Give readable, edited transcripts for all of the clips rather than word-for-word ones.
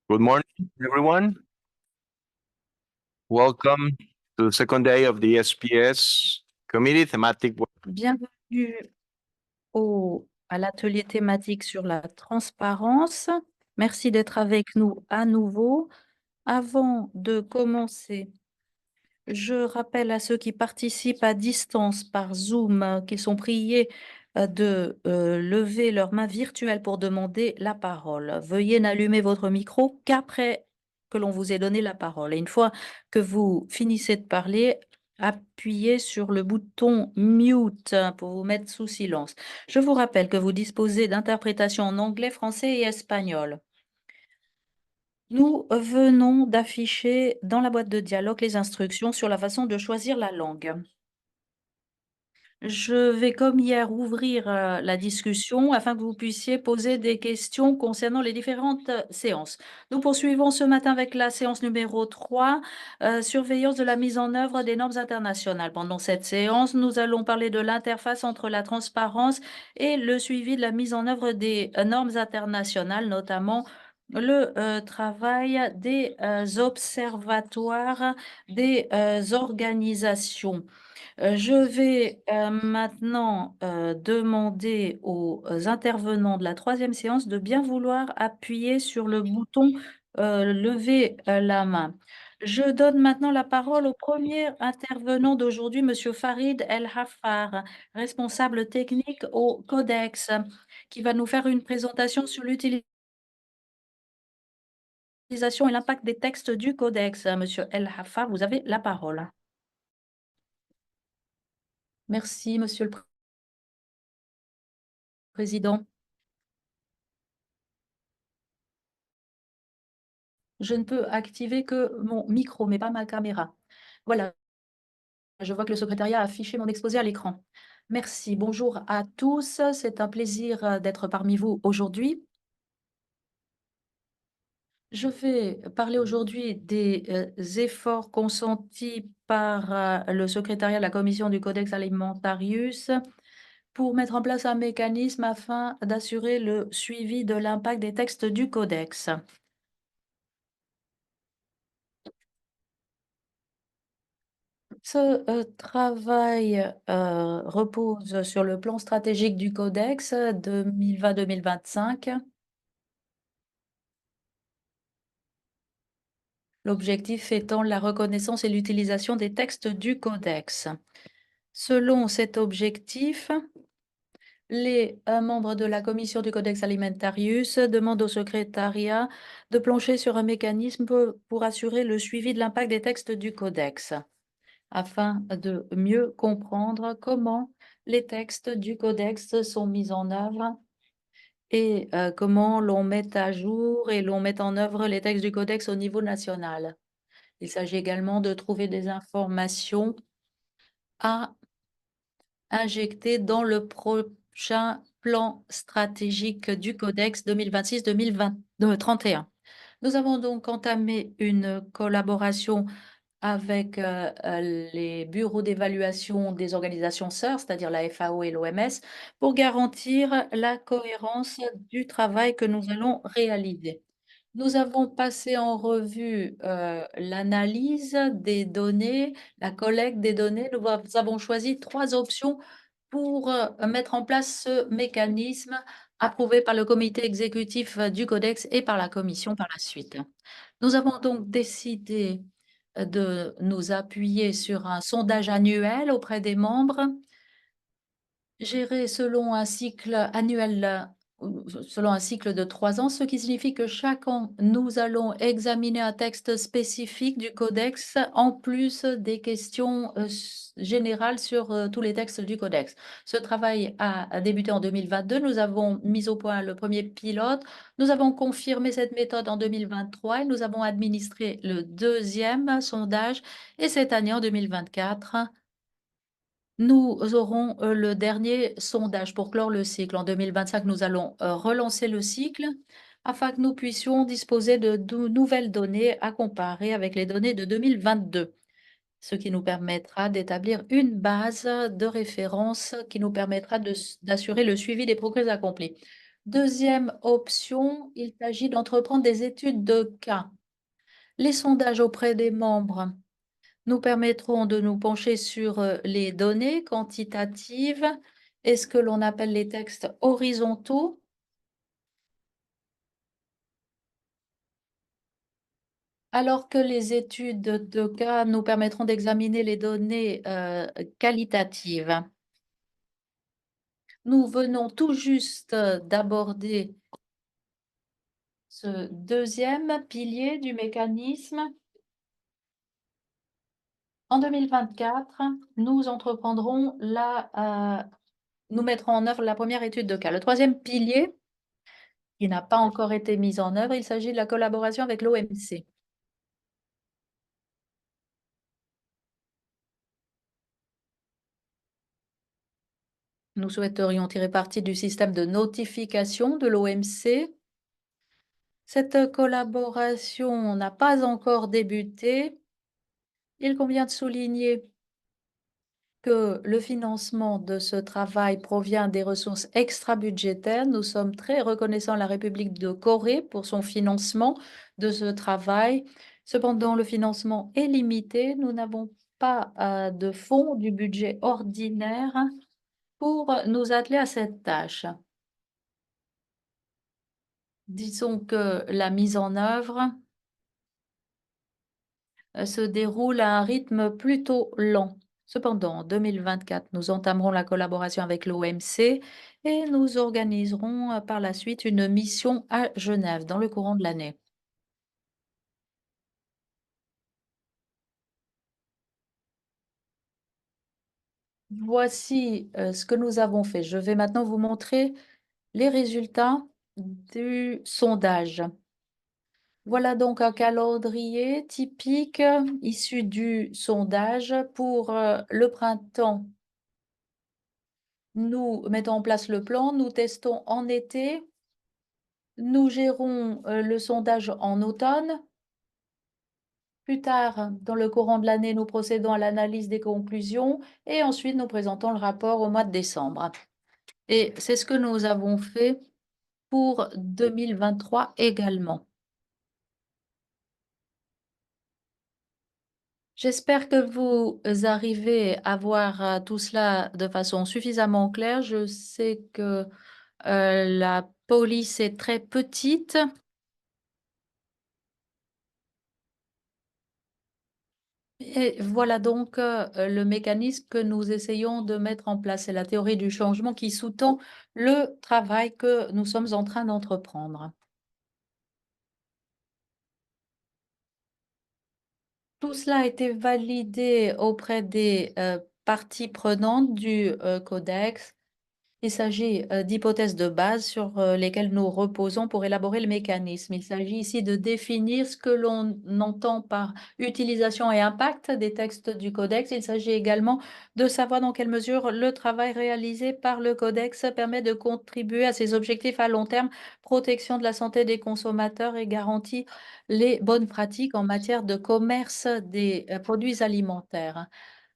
Good morning, everyone. Welcome to the second day of the SPS Committee Thematic Work. Bienvenue à l'atelier thématique sur la transparence. Merci d'être avec nous à nouveau. Avant de commencer, je rappelle à ceux qui participent à distance par Zoom qu'ils sont priés de lever leur main virtuelle pour demander la parole. Veuillez n'allumer votre micro qu'après que l'on vous ait donné la parole. Et une fois que vous finissez de parler, appuyez sur le bouton mute pour vous mettre sous silence. Je vous rappelle que vous disposez d'interprétations en anglais, français et espagnol. Nous venons d'afficher dans la boîte de dialogue les instructions sur la façon de choisir la langue. Je vais, comme hier, ouvrir la discussion afin que vous puissiez poser des questions concernant les différentes séances. Nous poursuivons ce matin avec la séance numéro 3, surveillance de la mise en œuvre des normes internationales. Pendant cette séance, nous allons parler de l'interface entre la transparence et le suivi de la mise en œuvre des normes internationales, notamment le travail des observatoires des organisations. Je vais maintenant demander aux intervenants de la troisième séance de bien vouloir appuyer sur le bouton lever la main. Je donne maintenant la parole au premier intervenant d'aujourd'hui, Monsieur Farid El Hafar, responsable technique au Codex, qui va nous faire une présentation sur l'utilisation et l'impact des textes du Codex. Monsieur El Hafar, vous avez la parole. Merci, Monsieur le Président. Je ne peux activer que mon micro, mais pas ma caméra. Voilà, je vois que le secrétariat a affiché mon exposé à l'écran. Merci, bonjour à tous. C'est un plaisir d'être parmi vous aujourd'hui. Je vais parler aujourd'hui des efforts consentis par le secrétariat de la commission du Codex Alimentarius pour mettre en place un mécanisme afin d'assurer le suivi de l'impact des textes du Codex. Ce travail repose sur le plan stratégique du Codex 2020-2025. L'objectif étant la reconnaissance et l'utilisation des textes du Codex. Selon cet objectif, les membres de la commission du Codex Alimentarius demandent au secrétariat de plancher sur un mécanisme pour assurer le suivi de l'impact des textes du Codex, afin de mieux comprendre comment les textes du Codex sont mis en œuvre et comment l'on met à jour et l'on met en œuvre les textes du Codex au niveau national. Il s'agit également de trouver des informations à injecter dans le prochain plan stratégique du Codex 2026-2031. Nous avons donc entamé une collaboration avec les bureaux d'évaluation des organisations sœurs, c'est-à-dire la FAO et l'OMS, pour garantir la cohérence du travail que nous allons réaliser. Nous avons passé en revue l'analyse des données, la collecte des données. Nous avons choisi 3 options pour mettre en place ce mécanisme approuvé par le comité exécutif du Codex et par la commission par la suite. Nous avons donc décidé de nous appuyer sur un sondage annuel auprès des membres, géré selon un cycle annuel, selon un cycle de 3 ans, ce qui signifie que chaque an, nous allons examiner un texte spécifique du codex, en plus des questions générales sur tous les textes du codex. Ce travail a débuté en 2022. Nous avons mis au point le premier pilote. Nous avons confirmé cette méthode en 2023 et nous avons administré le deuxième sondage. Et cette année, en 2024, nous aurons le dernier sondage pour clore le cycle. En 2025, nous allons relancer le cycle afin que nous puissions disposer de nouvelles données à comparer avec les données de 2022, ce qui nous permettra d'établir une base de référence qui nous permettra d'assurer le suivi des progrès accomplis. Deuxième option, il s'agit d'entreprendre des études de cas. Les sondages auprès des membres nous permettront de nous pencher sur les données quantitatives et ce que l'on appelle les textes horizontaux, alors que les études de cas nous permettront d'examiner les données qualitatives. Nous venons tout juste d'aborder ce deuxième pilier du mécanisme. En 2024, nous entreprendrons nous mettrons en œuvre la première étude de cas. Le troisième pilier, qui n'a pas encore été mis en œuvre, il s'agit de la collaboration avec l'OMC. Nous souhaiterions tirer parti du système de notification de l'OMC. Cette collaboration n'a pas encore débuté. Il convient de souligner que le financement de ce travail provient des ressources extra-budgétaires. Nous sommes très reconnaissants à la République de Corée pour son financement de ce travail. Cependant, le financement est limité. Nous n'avons pas de fonds du budget ordinaire pour nous atteler à cette tâche. Disons que la mise en œuvre se déroule à un rythme plutôt lent. Cependant, en 2024, nous entamerons la collaboration avec l'OMC et nous organiserons par la suite une mission à Genève dans le courant de l'année. Voici ce que nous avons fait. Je vais maintenant vous montrer les résultats du sondage. Voilà donc un calendrier typique issu du sondage pour le printemps. Nous mettons en place le plan, nous testons en été, nous gérons le sondage en automne. Plus tard, dans le courant de l'année, nous procédons à l'analyse des conclusions et ensuite nous présentons le rapport au mois de décembre. Et c'est ce que nous avons fait pour 2023 également. J'espère que vous arrivez à voir tout cela de façon suffisamment claire. Je sais que la police est très petite. Et voilà donc le mécanisme que nous essayons de mettre en place. C'est la théorie du changement qui sous-tend le travail que nous sommes en train d'entreprendre. Tout cela a été validé auprès des parties prenantes du codex. Il s'agit d'hypothèses de base sur lesquelles nous reposons pour élaborer le mécanisme. Il s'agit ici de définir ce que l'on entend par utilisation et impact des textes du codex. Il s'agit également de savoir dans quelle mesure le travail réalisé par le codex permet de contribuer à ses objectifs à long terme, protection de la santé des consommateurs et garantit les bonnes pratiques en matière de commerce des produits alimentaires.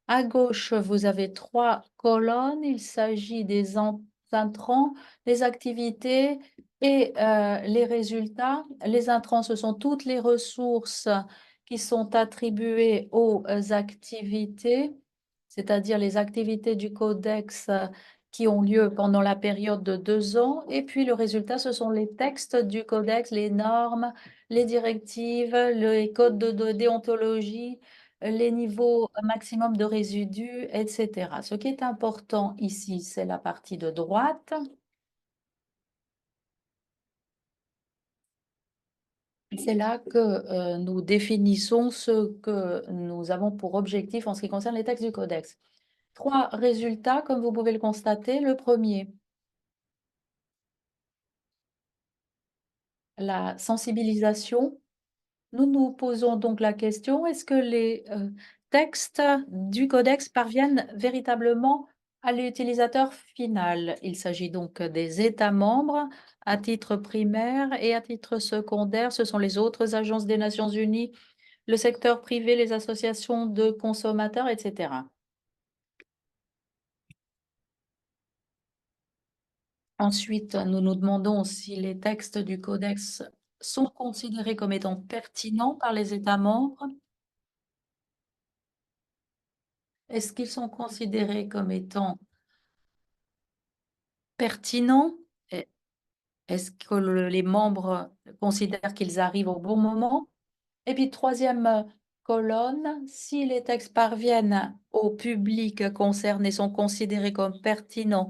À gauche, vous avez trois colonnes. Il s'agit des intrants, les activités et les résultats. Les intrants, ce sont toutes les ressources qui sont attribuées aux activités, c'est-à-dire les activités du codex qui ont lieu pendant la période de 2 ans. Et puis le résultat, ce sont les textes du codex, les normes, les directives, les codes de déontologie, les niveaux maximum de résidus, etc. Ce qui est important ici, c'est la partie de droite. C'est là que nous définissons ce que nous avons pour objectif en ce qui concerne les textes du codex. Trois résultats, comme vous pouvez le constater. Le premier, la sensibilisation. Nous nous posons donc la question, est-ce que les textes du codex parviennent véritablement à l'utilisateur final? Il s'agit donc des États membres à titre primaire et à titre secondaire. Ce sont les autres agences des Nations Unies, le secteur privé, les associations de consommateurs, etc. Ensuite, nous nous demandons si les textes du codex sont considérés comme étant pertinents par les États membres. Est-ce qu'ils sont considérés comme étant pertinents? Et est-ce que les membres considèrent qu'ils arrivent au bon moment? Et puis, troisième colonne, si les textes parviennent au public concerné, sont considérés comme pertinents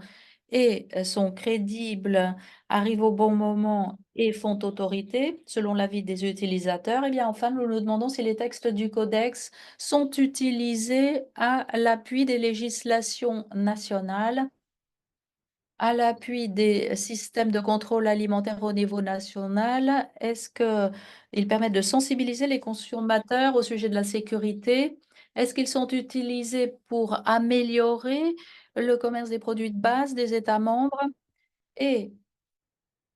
et sont crédibles, arrivent au bon moment et font autorité, selon l'avis des utilisateurs, et bien enfin, nous nous demandons si les textes du codex sont utilisés à l'appui des législations nationales, à l'appui des systèmes de contrôle alimentaire au niveau national. Est-ce qu'ils permettent de sensibiliser les consommateurs au sujet de la sécurité? Est-ce qu'ils sont utilisés pour améliorer le commerce des produits de base des États membres? Et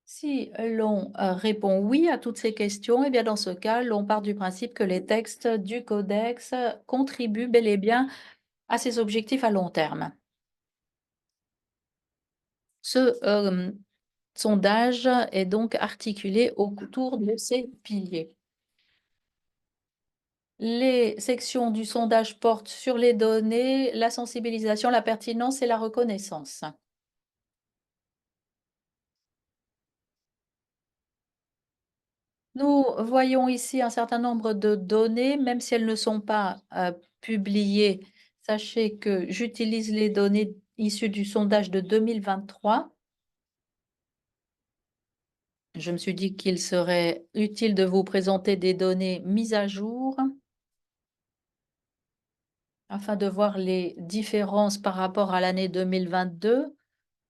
si l'on répond oui à toutes ces questions, et bien dans ce cas, l'on part du principe que les textes du codex contribuent bel et bien à ces objectifs à long terme. Ce sondage est donc articulé autour de ces piliers. Les sections du sondage portent sur les données, la sensibilisation, la pertinence et la reconnaissance. Nous voyons ici un certain nombre de données, même si elles ne sont pas publiées. Sachez que j'utilise les données issues du sondage de 2023. Je me suis dit qu'il serait utile de vous présenter des données mises à jour afin de voir les différences par rapport à l'année 2022.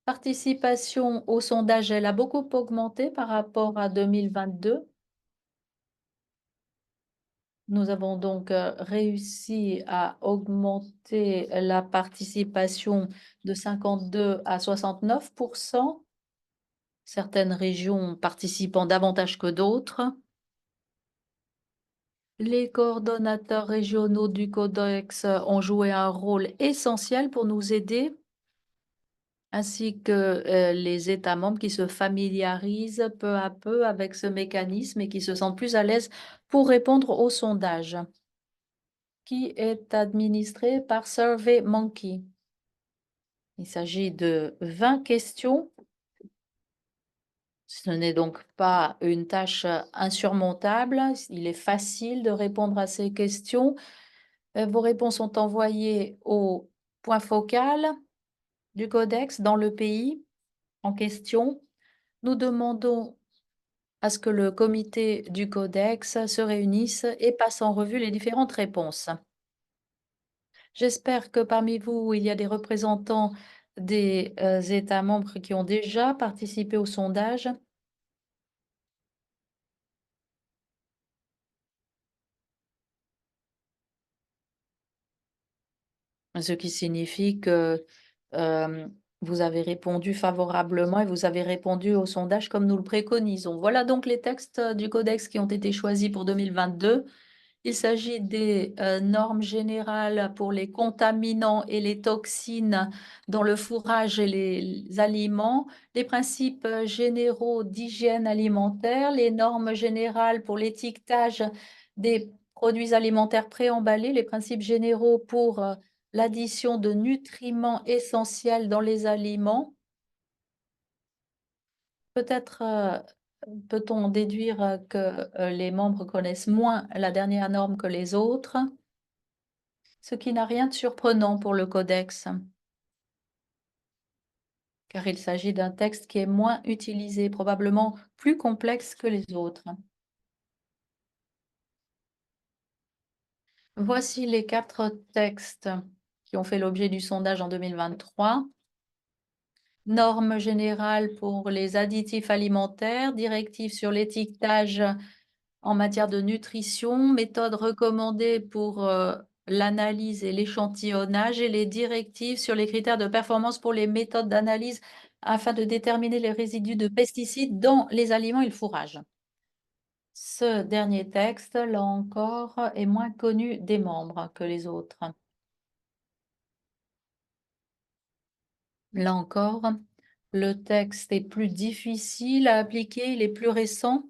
Participation au sondage, elle a beaucoup augmenté par rapport à 2022. Nous avons donc réussi à augmenter la participation de 52 à 69%, certaines régions participant davantage que d'autres. Les coordonnateurs régionaux du Codex ont joué un rôle essentiel pour nous aider, ainsi que les États membres qui se familiarisent peu à peu avec ce mécanisme et qui se sentent plus à l'aise pour répondre au sondage, qui est administré par SurveyMonkey. Il s'agit de 20 questions. Ce n'est donc pas une tâche insurmontable. Il est facile de répondre à ces questions. Vos réponses sont envoyées au point focal du codex dans le pays en question. Nous demandons à ce que le comité du codex se réunisse et passe en revue les différentes réponses. J'espère que parmi vous, il y a des représentants des États membres qui ont déjà participé au sondage. Ce qui signifie que vous avez répondu favorablement et vous avez répondu au sondage comme nous le préconisons. Voilà donc les textes du codex qui ont été choisis pour 2022. Il s'agit des normes générales pour les contaminants et les toxines dans le fourrage et les aliments, les principes généraux d'hygiène alimentaire, les normes générales pour l'étiquetage des produits alimentaires préemballés, les principes généraux pour l'addition de nutriments essentiels dans les aliments. Peut-être peut-on en déduire que les membres connaissent moins la dernière norme que les autres, ce qui n'a rien de surprenant pour le codex, car il s'agit d'un texte qui est moins utilisé, probablement plus complexe que les autres. Voici les 4 textes qui ont fait l'objet du sondage en 2023. Normes générales pour les additifs alimentaires, directives sur l'étiquetage en matière de nutrition, méthodes recommandées pour l'analyse et l'échantillonnage et les directives sur les critères de performance pour les méthodes d'analyse afin de déterminer les résidus de pesticides dans les aliments et le fourrage. Ce dernier texte, là encore, est moins connu des membres que les autres. Là encore, Le texte est plus difficile à appliquer, il est plus récent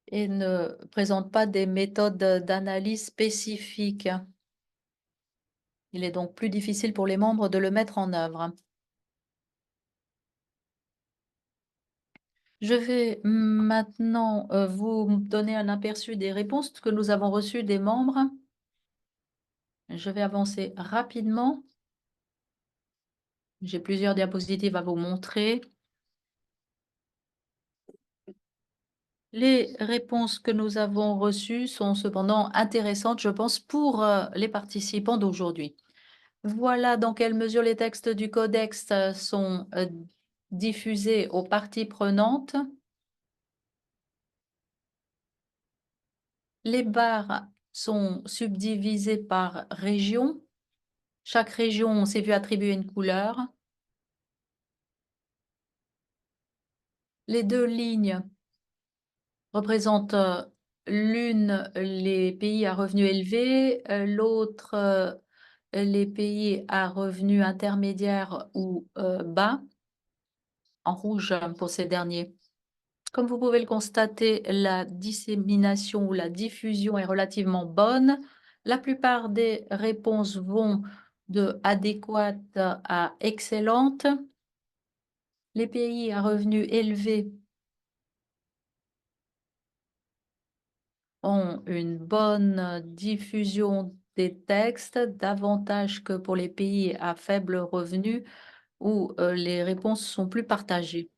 et ne présente pas des méthodes d'analyse spécifiques. Il est donc plus difficile pour les membres de le mettre en œuvre. Je vais maintenant vous donner un aperçu des réponses que nous avons reçues des membres. Je vais avancer rapidement. J'ai plusieurs diapositives à vous montrer. Les réponses que nous avons reçues sont cependant intéressantes, je pense, pour les participants d'aujourd'hui. Voilà dans quelle mesure les textes du codex sont diffusés aux parties prenantes. Les barres sont subdivisées par région. Chaque région s'est vue attribuer une couleur. Les deux lignes représentent l'une les pays à revenus élevés, l'autre les pays à revenus intermédiaires ou bas, en rouge pour ces derniers. Comme vous pouvez le constater, la dissémination ou la diffusion est relativement bonne. La plupart des réponses vont de adéquate à excellente. Les pays à revenus élevés ont une bonne diffusion des textes, davantage que pour les pays à faible revenu où les réponses sont plus partagées.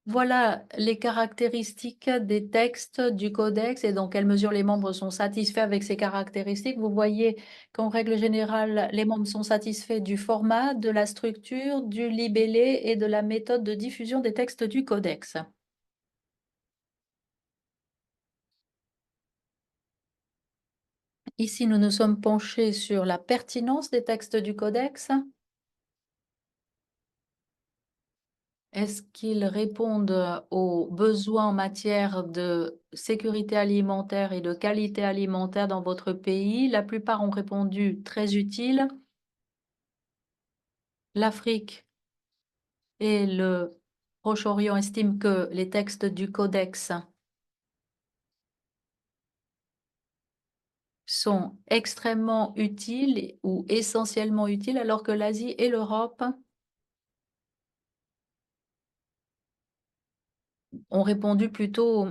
Voilà les caractéristiques des textes du codex et dans quelle mesure les membres sont satisfaits avec ces caractéristiques. Vous voyez qu'en règle générale, les membres sont satisfaits du format, de la structure, du libellé et de la méthode de diffusion des textes du codex. Ici, nous nous sommes penchés sur la pertinence des textes du codex. Est-ce qu'ils répondent aux besoins en matière de sécurité alimentaire et de qualité alimentaire dans votre pays? La plupart ont répondu très utile. L'Afrique et le Proche-Orient estiment que les textes du Codex sont extrêmement utiles ou essentiellement utiles, alors que l'Asie et l'Europe ont répondu plutôt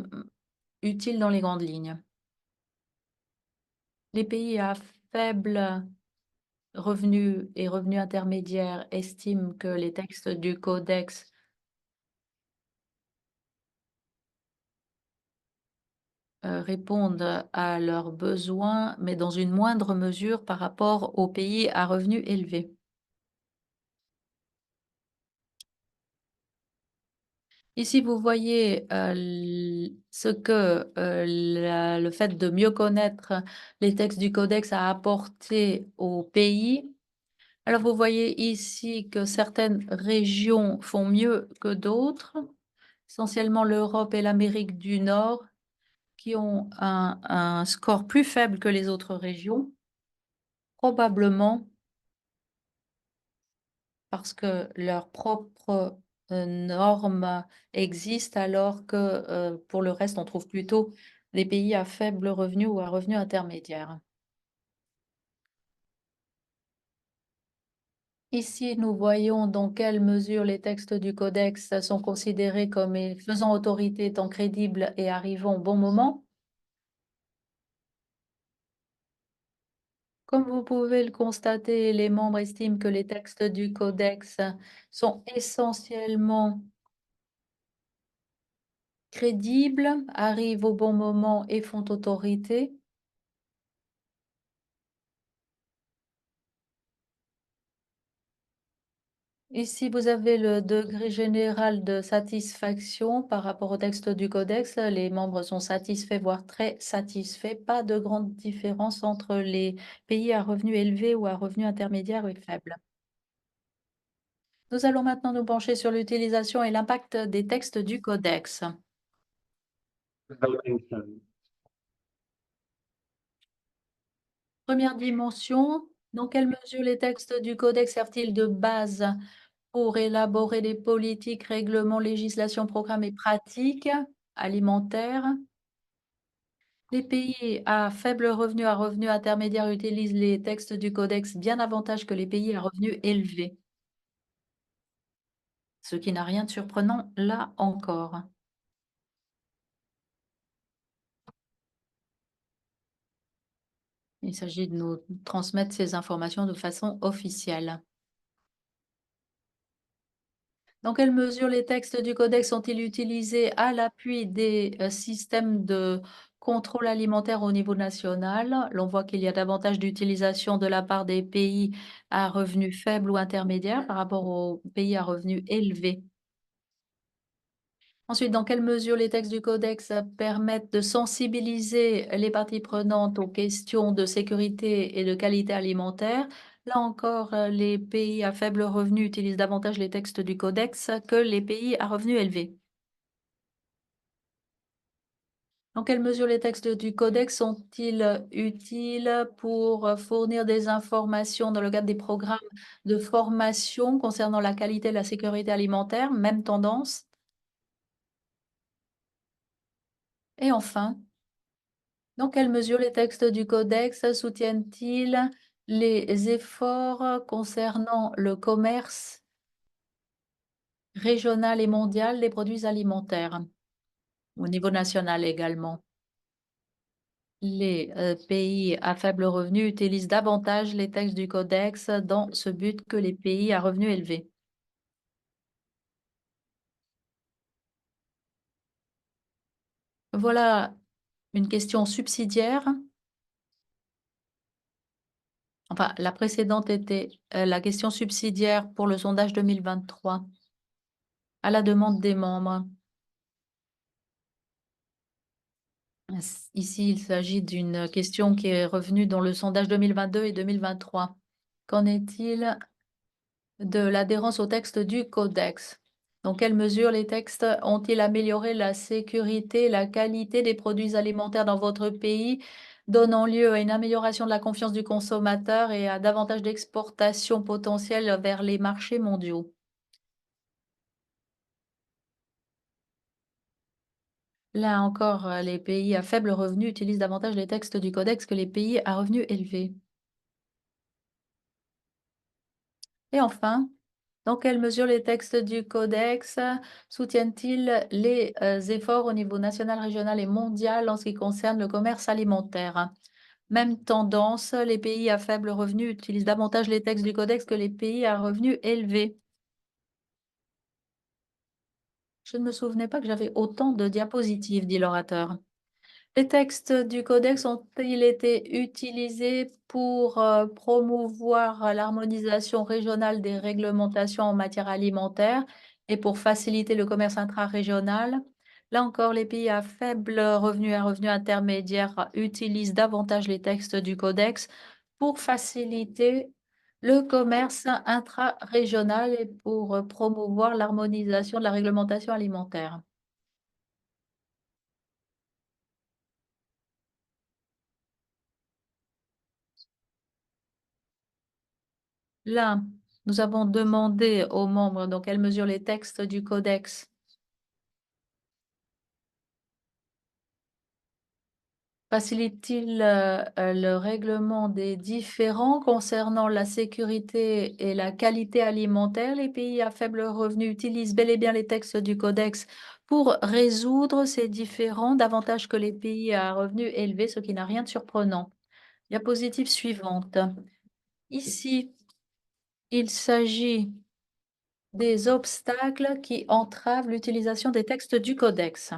utiles dans les grandes lignes. Les pays à faible revenu et revenus intermédiaires estiment que les textes du Codex répondent à leurs besoins, mais dans une moindre mesure par rapport aux pays à revenus élevés. Ici, vous voyez ce que le fait de mieux connaître les textes du Codex a apporté au pays. Alors, vous voyez ici que certaines régions font mieux que d'autres, essentiellement l'Europe et l'Amérique du Nord, qui ont un score plus faible que les autres régions, probablement parce que leurs propres normes existent, alors que pour le reste, on trouve plutôt des pays à faible revenu ou à revenu intermédiaire. Ici, nous voyons dans quelle mesure les textes du Codex sont considérés comme faisant autorité, étant crédibles et arrivant au bon moment. Comme vous pouvez le constater, les membres estiment que les textes du Codex sont essentiellement crédibles, arrivent au bon moment et font autorité. Ici, vous avez le degré général de satisfaction par rapport au texte du codex. Les membres sont satisfaits, voire très satisfaits. Pas de grande différence entre les pays à revenus élevés ou à revenus intermédiaires et faibles. Nous allons maintenant nous pencher sur l'utilisation et l'impact des textes du codex. Première dimension, Dans quelle mesure les textes du Codex servent-ils de base pour élaborer des politiques, règlements, législations, programmes et pratiques alimentaires? Les pays à faible revenu, à revenu intermédiaire utilisent les textes du Codex bien davantage que les pays à revenus élevés, ce qui n'a rien de surprenant là encore. Il s'agit de nous transmettre ces informations de façon officielle. Dans quelle mesure les textes du Codex sont-ils utilisés à l'appui des systèmes de contrôle alimentaire au niveau national? L'on voit qu'il y a davantage d'utilisation de la part des pays à revenus faibles ou intermédiaires par rapport aux pays à revenus élevés. Ensuite, dans quelle mesure les textes du Codex permettent de sensibiliser les parties prenantes aux questions de sécurité et de qualité alimentaire? Là encore, les pays à faible revenu utilisent davantage les textes du Codex que les pays à revenus élevés. Dans quelle mesure les textes du Codex sont-ils utiles pour fournir des informations dans le cadre des programmes de formation concernant la qualité et la sécurité alimentaire? Même tendance. Et enfin, dans quelle mesure les textes du Codex soutiennent-ils les efforts concernant le commerce régional et mondial des produits alimentaires, au niveau national également? Les pays à faible revenu utilisent davantage les textes du Codex dans ce but que les pays à revenus élevés. Voilà une question subsidiaire. Enfin, la précédente était la question subsidiaire pour le sondage 2023 à la demande des membres. Ici, il s'agit d'une question qui est revenue dans le sondage 2022 et 2023. Qu'en est-il de l'adhérence au texte du Codex? Dans quelle mesure les textes ont-ils amélioré la sécurité et la qualité des produits alimentaires dans votre pays, donnant lieu à une amélioration de la confiance du consommateur et à davantage d'exportations potentielles vers les marchés mondiaux? Là encore, les pays à faible revenu utilisent davantage les textes du Codex que les pays à revenus élevés. Et enfin, dans quelle mesure les textes du Codex soutiennent-ils les efforts au niveau national, régional et mondial en ce qui concerne le commerce alimentaire? Même tendance, les pays à faible revenu utilisent davantage les textes du Codex que les pays à revenus élevés. Je ne me souvenais pas que j'avais autant de diapositives, dit l'orateur. Les textes du Codex ont-ils été utilisés pour promouvoir l'harmonisation régionale des réglementations en matière alimentaire et pour faciliter le commerce intra-régional? Là encore, les pays à faible revenu et à revenu intermédiaire utilisent davantage les textes du Codex pour faciliter le commerce intra-régional et pour promouvoir l'harmonisation de la réglementation alimentaire. Là, nous avons demandé aux membres dans quelle mesure les textes du Codex facilitent-ils le règlement des différends concernant la sécurité et la qualité alimentaire. Les pays à faible revenu utilisent bel et bien les textes du Codex pour résoudre ces différends davantage que les pays à revenus élevés, ce qui n'a rien de surprenant. Diapositive suivante. Ici, il s'agit des obstacles qui entravent l'utilisation des textes du Codex.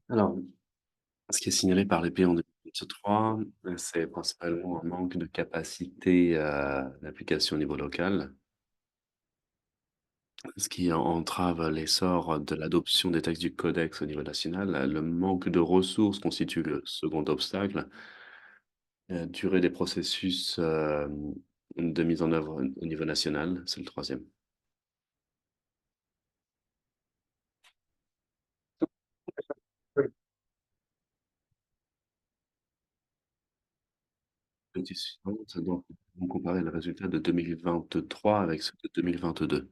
Alors, ce qui est signalé par les pays en 2023, c'est principalement un manque de capacité d'application au niveau local, ce qui entrave l'essor de l'adoption des textes du Codex au niveau national. Le manque de ressources constitue le second obstacle. Durée des processus de mise en œuvre au niveau national, c'est le troisième. diapositive suivante, donc, on comparer le résultat de 2023 avec ceux de 2022.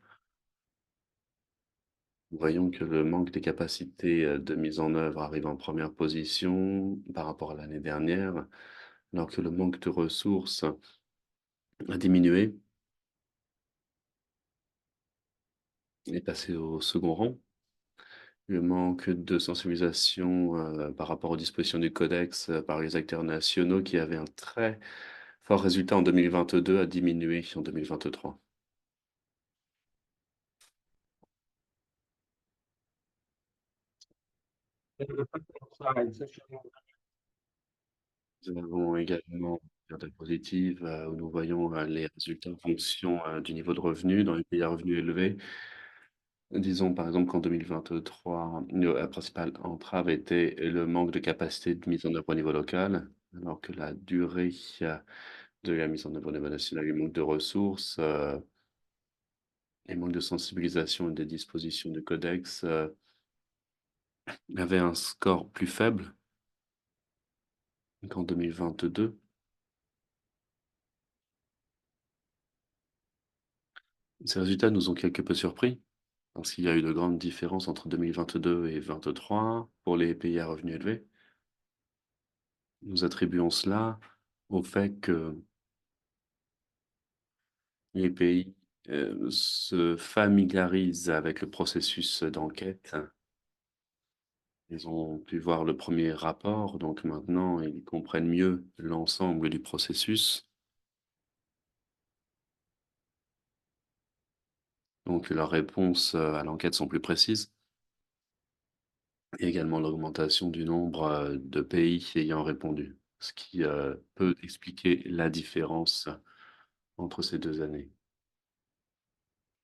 Nous voyons que le manque des capacités de mise en œuvre arrive en première position par rapport à l'année dernière, alors que le manque de ressources a diminué, est passé au second rang. Le manque de sensibilisation par rapport aux dispositions du codex par les acteurs nationaux qui avaient un très fort résultat en 2022 a diminué en 2023. Nous avons également une data positive où nous voyons les résultats en fonction du niveau de revenu dans les pays à revenus élevés. Disons par exemple qu'en 2023, la principale entrave était le manque de capacité de mise en œuvre au niveau local, alors que la durée de la mise en œuvre au niveau national, le manque de ressources et manque de sensibilisation des dispositions du codex avait un score plus faible qu'en 2022. Ces résultats nous ont quelque peu surpris, parce qu'il y a eu de grandes différences entre 2022 et 2023 pour les pays à revenus élevés. Nous attribuons cela au fait que les pays se familiarisent avec le processus d'enquête. Ils ont pu voir le premier rapport, donc maintenant ils comprennent mieux l'ensemble du processus. Donc leurs réponses à l'enquête sont plus précises. Et également l'augmentation du nombre de pays ayant répondu, ce qui peut expliquer la différence entre ces 2 années.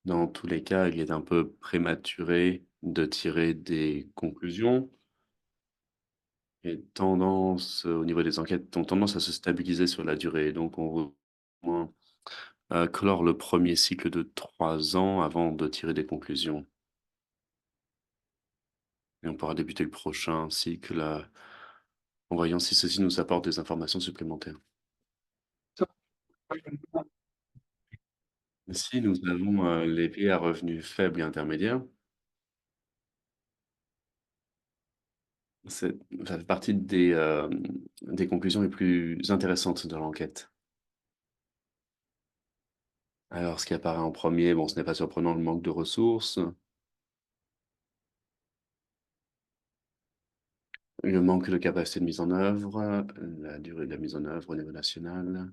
Dans tous les cas, il est un peu prématuré de tirer des conclusions. Les tendances au niveau des enquêtes ont tendance à se stabiliser sur la durée. Donc on veut au moins clore le premier cycle de 3 ans avant de tirer des conclusions. Et on pourra débuter le prochain cycle en voyant si ceci nous apporte des informations supplémentaires. Si nous avons les pays à revenus faibles et intermédiaires, ça fait partie des conclusions les plus intéressantes de l'enquête. Alors, ce qui apparaît en premier, bon, ce n'est pas surprenant, le manque de ressources, le manque de capacité de mise en œuvre, la durée de la mise en œuvre au niveau national,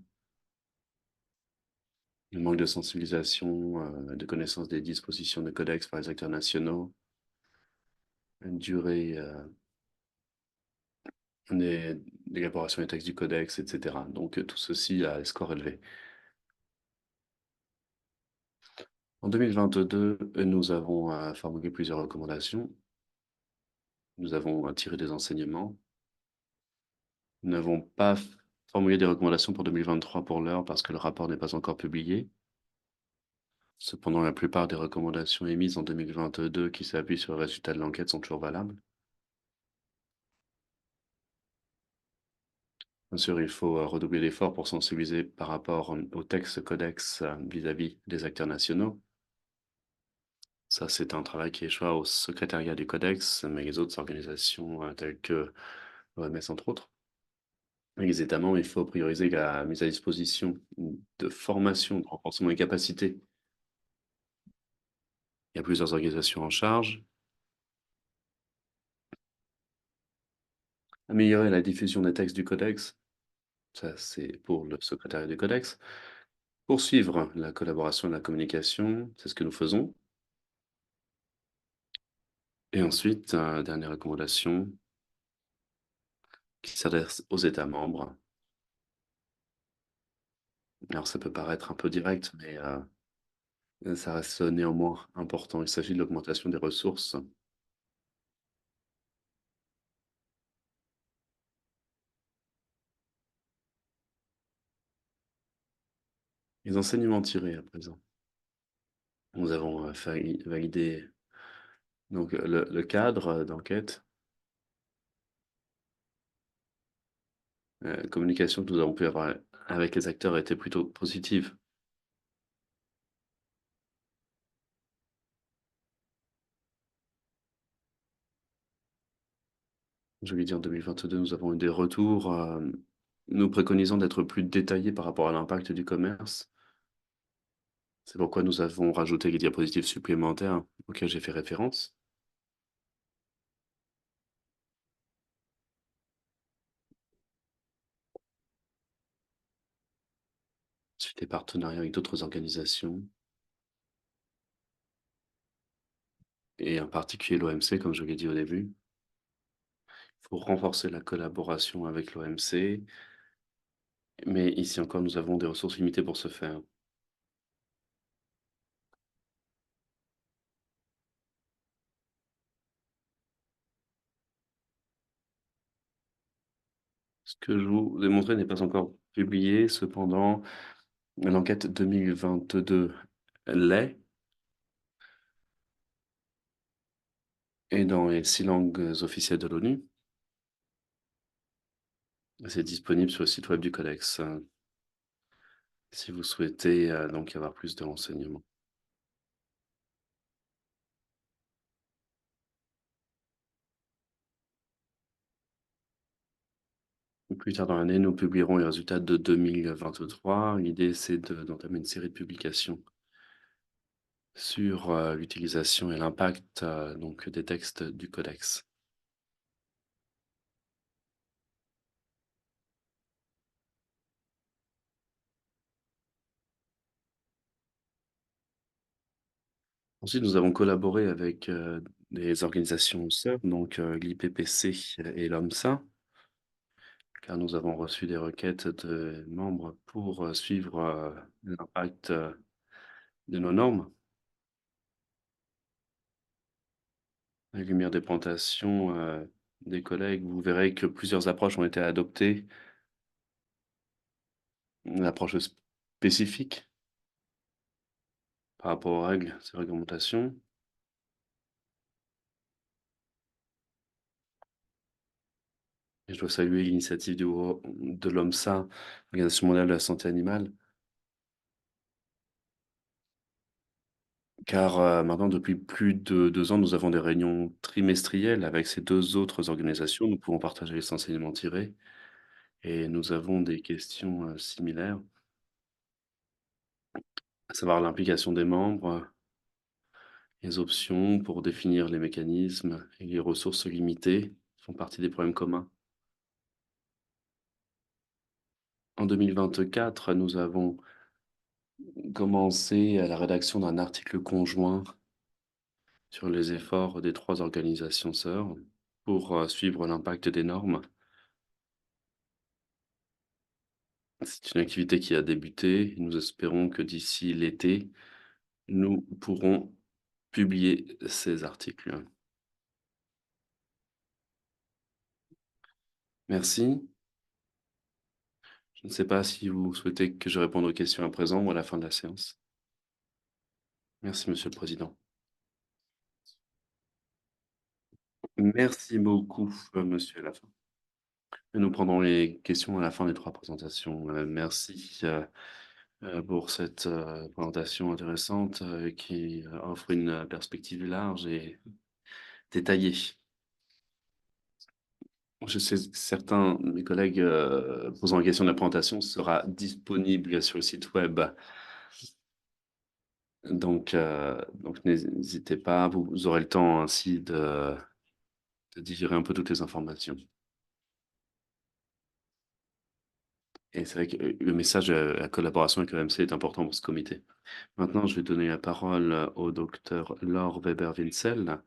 le manque de sensibilisation, de connaissance des dispositions de codex par les acteurs nationaux, une durée d'élaboration des textes du codex, etc. Donc, tout ceci a un score élevé. En 2022, nous avons formulé plusieurs recommandations. Nous avons tiré des enseignements. Nous n'avons pas formulé des recommandations pour 2023 pour l'heure parce que le rapport n'est pas encore publié. Cependant, la plupart des recommandations émises en 2022 qui s'appuient sur le résultat de l'enquête sont toujours valables. Bien sûr, il faut redoubler d'efforts pour sensibiliser par rapport au texte codex vis-à-vis des acteurs nationaux. Ça, c'est un travail qui échoit au secrétariat du codex, mais les autres organisations telles que l'OMS, entre autres. Les États membres, il faut prioriser la mise à disposition de formation, de renforcement des capacités. Il y a plusieurs organisations en charge. Améliorer la diffusion des textes du codex, ça c'est pour le secrétariat du codex. Poursuivre la collaboration et la communication, c'est ce que nous faisons. Et ensuite, dernière recommandation qui s'adresse aux États membres. Alors ça peut paraître un peu direct, mais ça reste néanmoins important. Il s'agit de l'augmentation des ressources. Les enseignements tirés à présent. Nous avons validé donc, le cadre d'enquête, communication que nous avons pu avoir avec les acteurs était plutôt positive. Je lui ai dit en 2022, nous avons eu des retours, nous préconisant d'être plus détaillés par rapport à l'impact du commerce. C'est pourquoi nous avons rajouté les diapositives supplémentaires auxquelles j'ai fait référence. Ensuite, des partenariats avec d'autres organisations et en particulier l'OMC, comme je l'ai dit au début. Il faut renforcer la collaboration avec l'OMC, mais ici encore, nous avons des ressources limitées pour ce faire. Ce que je vous ai montré n'est pas encore publié, cependant, l'enquête 2022 l'est, et dans les 6 langues officielles de l'ONU. C'est disponible sur le site web du Codex, si vous souhaitez donc avoir plus de renseignements. Plus tard dans l'année, nous publierons les résultats de 2023. L'idée, c'est d'entamer une série de publications sur l'utilisation et l'impact donc des textes du Codex. Ensuite, nous avons collaboré avec des organisations sœurs, donc l'IPPC et l'OMSA, car nous avons reçu des requêtes de membres pour suivre l'impact de nos normes. À la lumière des présentations des collègues, vous verrez que plusieurs approches ont été adoptées. Une approche spécifique par rapport aux règles, ces réglementations. Et je dois saluer l'initiative de l'OMSA, l'Organisation mondiale de la santé animale, car maintenant, depuis plus de 2 ans, nous avons des réunions trimestrielles avec ces 2 autres organisations. Nous pouvons partager les enseignements tirés et nous avons des questions similaires, à savoir l'implication des membres, les options pour définir les mécanismes et les ressources limitées font partie des problèmes communs. En 2024, nous avons commencé la rédaction d'un article conjoint sur les efforts des 3 organisations sœurs pour suivre l'impact des normes. C'est une activité qui a débuté et nous espérons que d'ici l'été, nous pourrons publier ces articles. Merci. Je ne sais pas si vous souhaitez que je réponde aux questions à présent ou à la fin de la séance. Merci, Monsieur le Président. Merci beaucoup, monsieur, à la fin. Et nous prendrons les questions à la fin des 3 présentations. Merci pour cette présentation intéressante qui offre une perspective large et détaillée. Je sais que certains de mes collègues posant la question de la présentation sera disponible sur le site web. Donc n'hésitez pas, vous aurez le temps ainsi de digérer un peu toutes les informations. Et c'est vrai que le message, la collaboration avec l'OMC est important pour ce comité. Maintenant, je vais donner la parole au docteur Laure Weber-Winsel,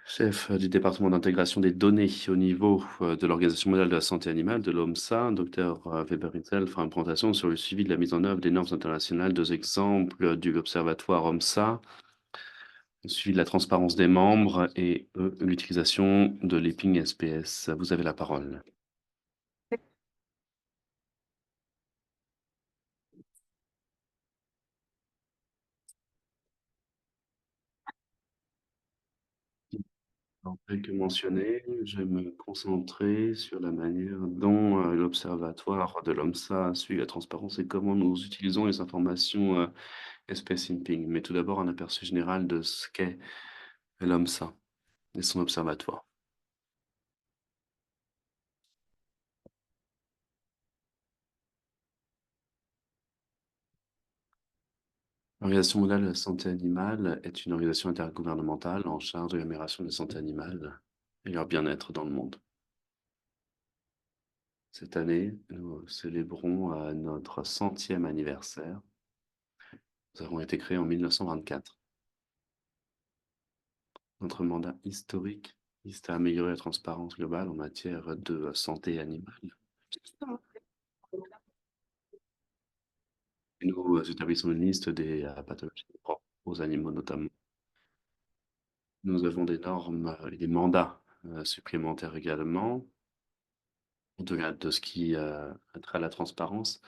chef du département d'intégration des données au niveau de l'Organisation mondiale de la santé animale, de l'OMSA. Docteur Weber-Winsel fera une présentation sur le suivi de la mise en œuvre des normes internationales. 2 exemples de l'Observatoire OMSA, le suivi de la transparence des membres et l'utilisation de l'EPING SPS. Vous avez la parole. Alors, tel que mentionné, je vais me concentrer sur la manière dont l'Observatoire de l'OMSA suit la transparence et comment nous utilisons les informations espèce INPING. Mais tout d'abord, un aperçu général de ce qu'est l'OMSA et son observatoire. L'Organisation mondiale de la santé animale est une organisation intergouvernementale en charge de l'amélioration de la santé animale et leur bien-être dans le monde. Cette année, nous célébrons notre 100e anniversaire. Nous avons été créés en 1924. Notre mandat historique vise à améliorer la transparence globale en matière de santé animale. Et nous établissons une liste des pathologies propres aux animaux notamment. Nous avons des normes et des mandats supplémentaires également de ce qui a trait à la transparence,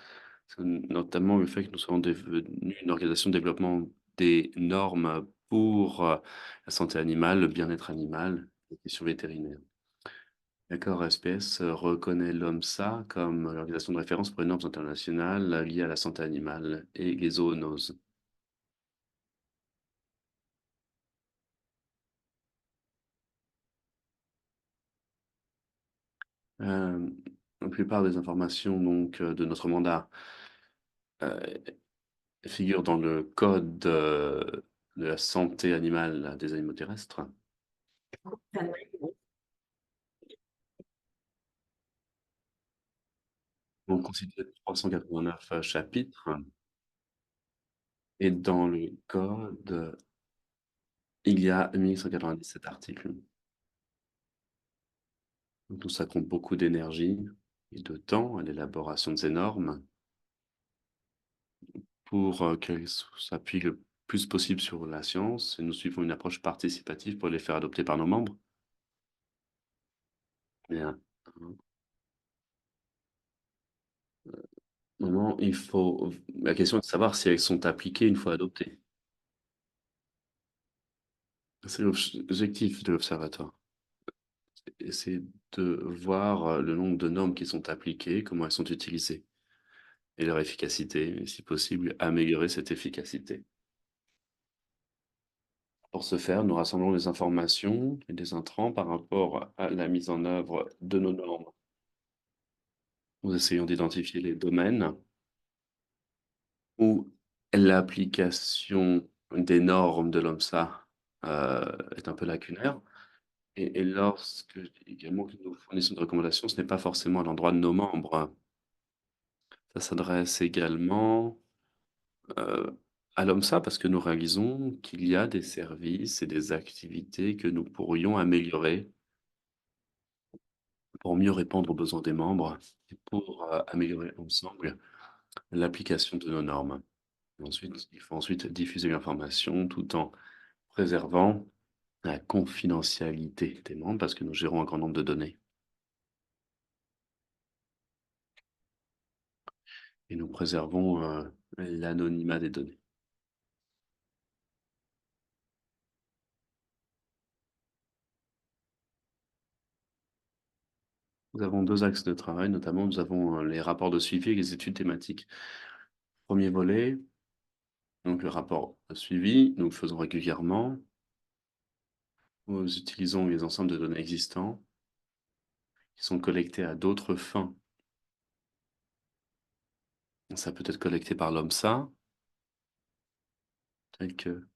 notamment le fait que nous soyons devenus une organisation de développement des normes pour la santé animale, le bien-être animal, les questions vétérinaires. L'accord SPS reconnaît l'OMSA comme l'organisation de référence pour les normes internationales liées à la santé animale et les zoonoses. La plupart des informations donc, de notre mandat figurent dans le code de la santé animale des animaux terrestres. On considère 389 chapitres et dans le code, il y a 1197 articles. Donc, tout ça compte beaucoup d'énergie et de temps à l'élaboration de ces normes pour qu'elles s'appuient le plus possible sur la science et nous suivons une approche participative pour les faire adopter par nos membres. Mais à un moment, la question est de savoir si elles sont appliquées une fois adoptées. C'est l'objectif de l'observatoire. C'est de voir le nombre de normes qui sont appliquées, comment elles sont utilisées et leur efficacité, et si possible, améliorer cette efficacité. Pour ce faire, nous rassemblons des informations et des intrants par rapport à la mise en œuvre de nos normes. Nous essayons d'identifier les domaines où l'application des normes de l'OMSA est un peu lacunaire. Et lorsque également que nous fournissons des recommandations, ce n'est pas forcément à l'endroit de nos membres. Ça s'adresse également à l'OMSA parce que nous réalisons qu'il y a des services et des activités que nous pourrions améliorer pour mieux répondre aux besoins des membres et pour améliorer ensemble l'application de nos normes. Ensuite, il faut ensuite diffuser l'information tout en préservant la confidentialité des membres parce que nous gérons un grand nombre de données. Et nous préservons l'anonymat des données. Nous avons 2 axes de travail, notamment nous avons les rapports de suivi et les études thématiques. Premier volet, donc le rapport de suivi, nous le faisons régulièrement. Nous utilisons les ensembles de données existants qui sont collectés à d'autres fins. Ça peut être collecté par l'OMSA, tel que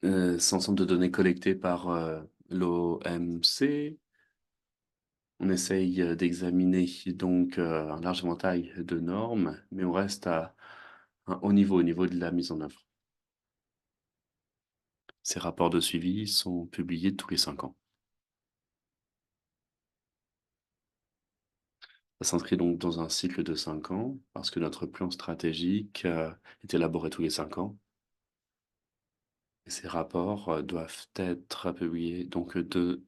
cet ensemble de données collectées par l'OMC. On essaye d'examiner donc un large éventail de normes, mais on reste à un haut niveau, au niveau de la mise en œuvre. Ces rapports de suivi sont publiés tous les 5 ans. Ça s'inscrit donc dans un cycle de 5 ans, parce que notre plan stratégique est élaboré tous les 5 ans. Et ces rapports doivent être publiés donc 2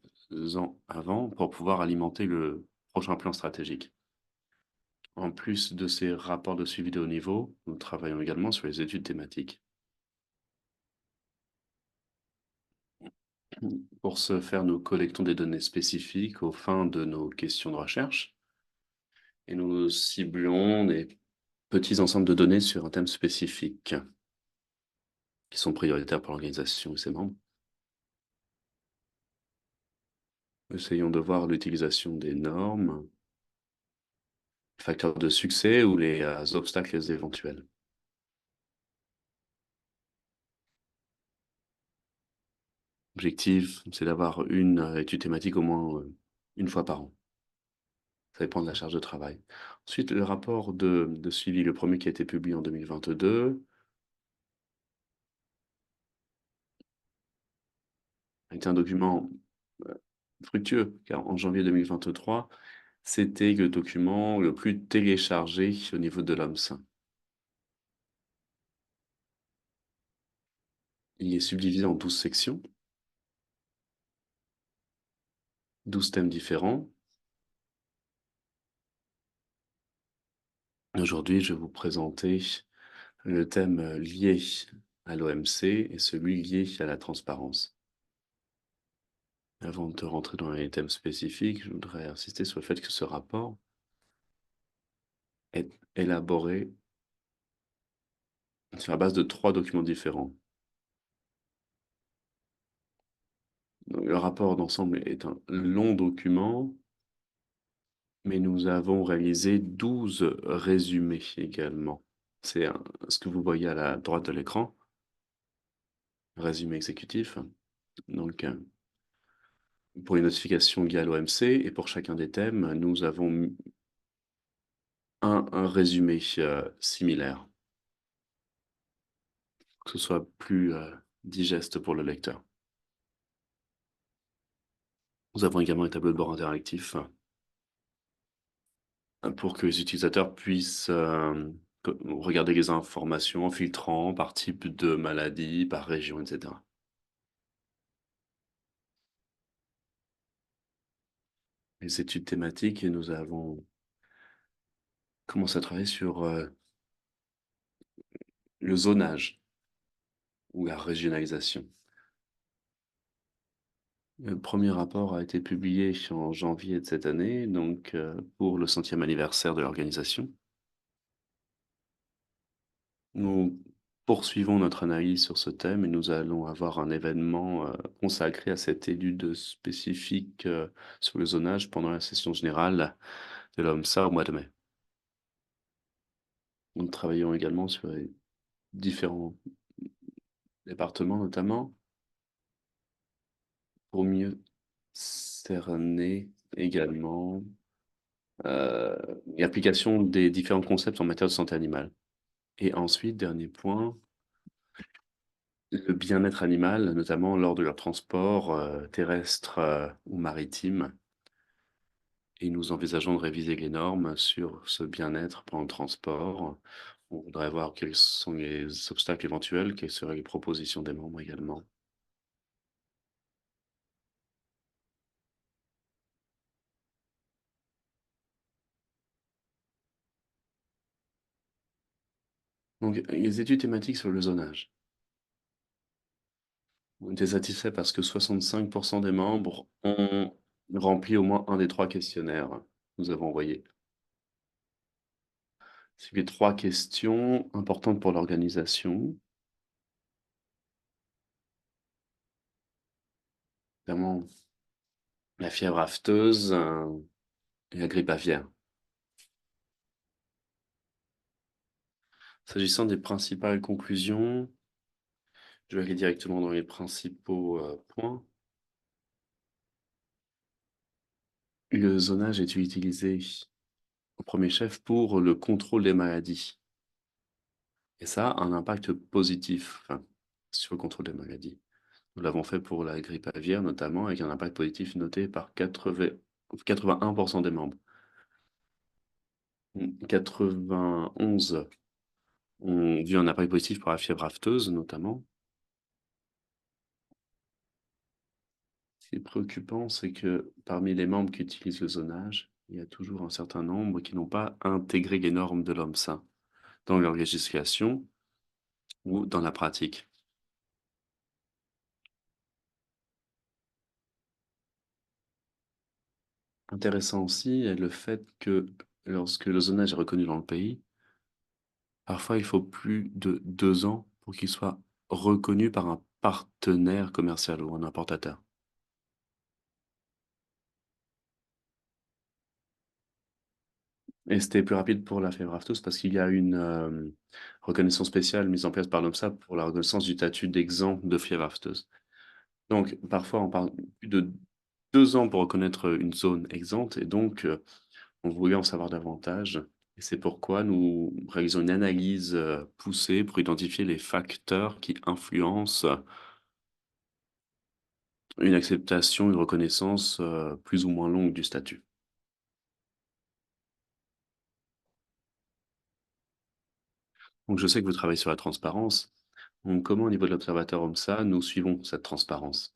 ans avant pour pouvoir alimenter le prochain plan stratégique. En plus de ces rapports de suivi de haut niveau, nous travaillons également sur les études thématiques. Pour ce faire, nous collectons des données spécifiques aux fins de nos questions de recherche et nous ciblons des petits ensembles de données sur un thème spécifique qui sont prioritaires pour l'organisation et ses membres. Essayons de voir l'utilisation des normes, les facteurs de succès ou les obstacles éventuels. L'objectif, c'est d'avoir une étude thématique au moins une fois par an. Ça dépend de la charge de travail. Ensuite, le rapport de suivi, le premier qui a été publié en 2022, a été un document fructueux, car en janvier 2023, c'était le document le plus téléchargé au niveau de l'OMS. Il est subdivisé en 12 sections, 12 thèmes différents. Aujourd'hui, je vais vous présenter le thème lié à l'OMC et celui lié à la transparence. Avant de rentrer dans les thèmes spécifiques, je voudrais insister sur le fait que ce rapport est élaboré sur la base de 3 documents différents. Donc, le rapport d'ensemble est un long document, mais nous avons réalisé 12 résumés également. C'est ce que vous voyez à la droite de l'écran, résumé exécutif. Donc, pour les notifications liées à l'OMC et pour chacun des thèmes, nous avons mis un résumé similaire, que ce soit plus digeste pour le lecteur. Nous avons également un tableau de bord interactif pour que les utilisateurs puissent regarder les informations en filtrant par type de maladie, par région, etc. Les études thématiques, et nous avons commencé à travailler sur le zonage ou la régionalisation. Le premier rapport a été publié en janvier de cette année, donc pour le 100e anniversaire de l'organisation. Nous poursuivons notre analyse sur ce thème et nous allons avoir un événement consacré à cette étude spécifique sur le zonage pendant la session générale de l'OMSA au mois de mai. Nous travaillons également sur les différents départements, notamment pour mieux cerner également l'application des différents concepts en matière de santé animale. Et ensuite, dernier point, le bien-être animal, notamment lors de leur transport terrestre ou maritime. Et nous envisageons de réviser les normes sur ce bien-être pendant le transport. On voudrait voir quels sont les obstacles éventuels, quelles seraient les propositions des membres également. Donc, les études thématiques sur le zonage. On était satisfait parce que 65% des membres ont rempli au moins un des 3 questionnaires que nous avons envoyés. C'est les 3 questions importantes pour l'organisation. Notamment la fièvre afteuse et la grippe aviaire. S'agissant des principales conclusions, je vais aller directement dans les principaux points. Le zonage est utilisé au premier chef pour le contrôle des maladies. Et ça a un impact positif sur le contrôle des maladies. Nous l'avons fait pour la grippe aviaire notamment, avec un impact positif noté par 81% des membres. 91 ont vu un impact positif pour la fièvre afteuse notamment. Ce qui est préoccupant, c'est que parmi les membres qui utilisent le zonage, il y a toujours un certain nombre qui n'ont pas intégré les normes de l'OMSA dans leur législation ou dans la pratique. Intéressant aussi est le fait que lorsque le zonage est reconnu dans le pays, parfois il faut plus de 2 ans pour qu'il soit reconnu par un partenaire commercial ou un importateur. Et c'était plus rapide pour la fièvre afteuse parce qu'il y a une, reconnaissance spéciale mise en place par l'OMSA pour la reconnaissance du statut d'exempt de fièvre afteuse. Donc parfois on parle plus de 2 ans pour reconnaître une zone exempte et donc on voulait en savoir davantage et c'est pourquoi nous réalisons une analyse, poussée pour identifier les facteurs qui influencent une acceptation, une reconnaissance, plus ou moins longue du statut. Donc je sais que vous travaillez sur la transparence. Donc comment au niveau de l'observateur OMSA, nous suivons cette transparence?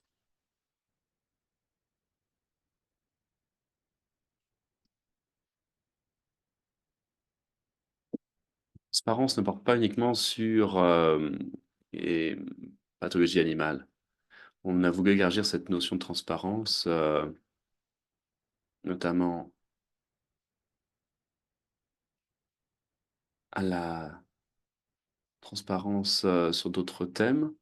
Transparence ne porte pas uniquement sur, les pathologies animales. On a voulu élargir cette notion de transparence, notamment à la transparence, sur d'autres thèmes,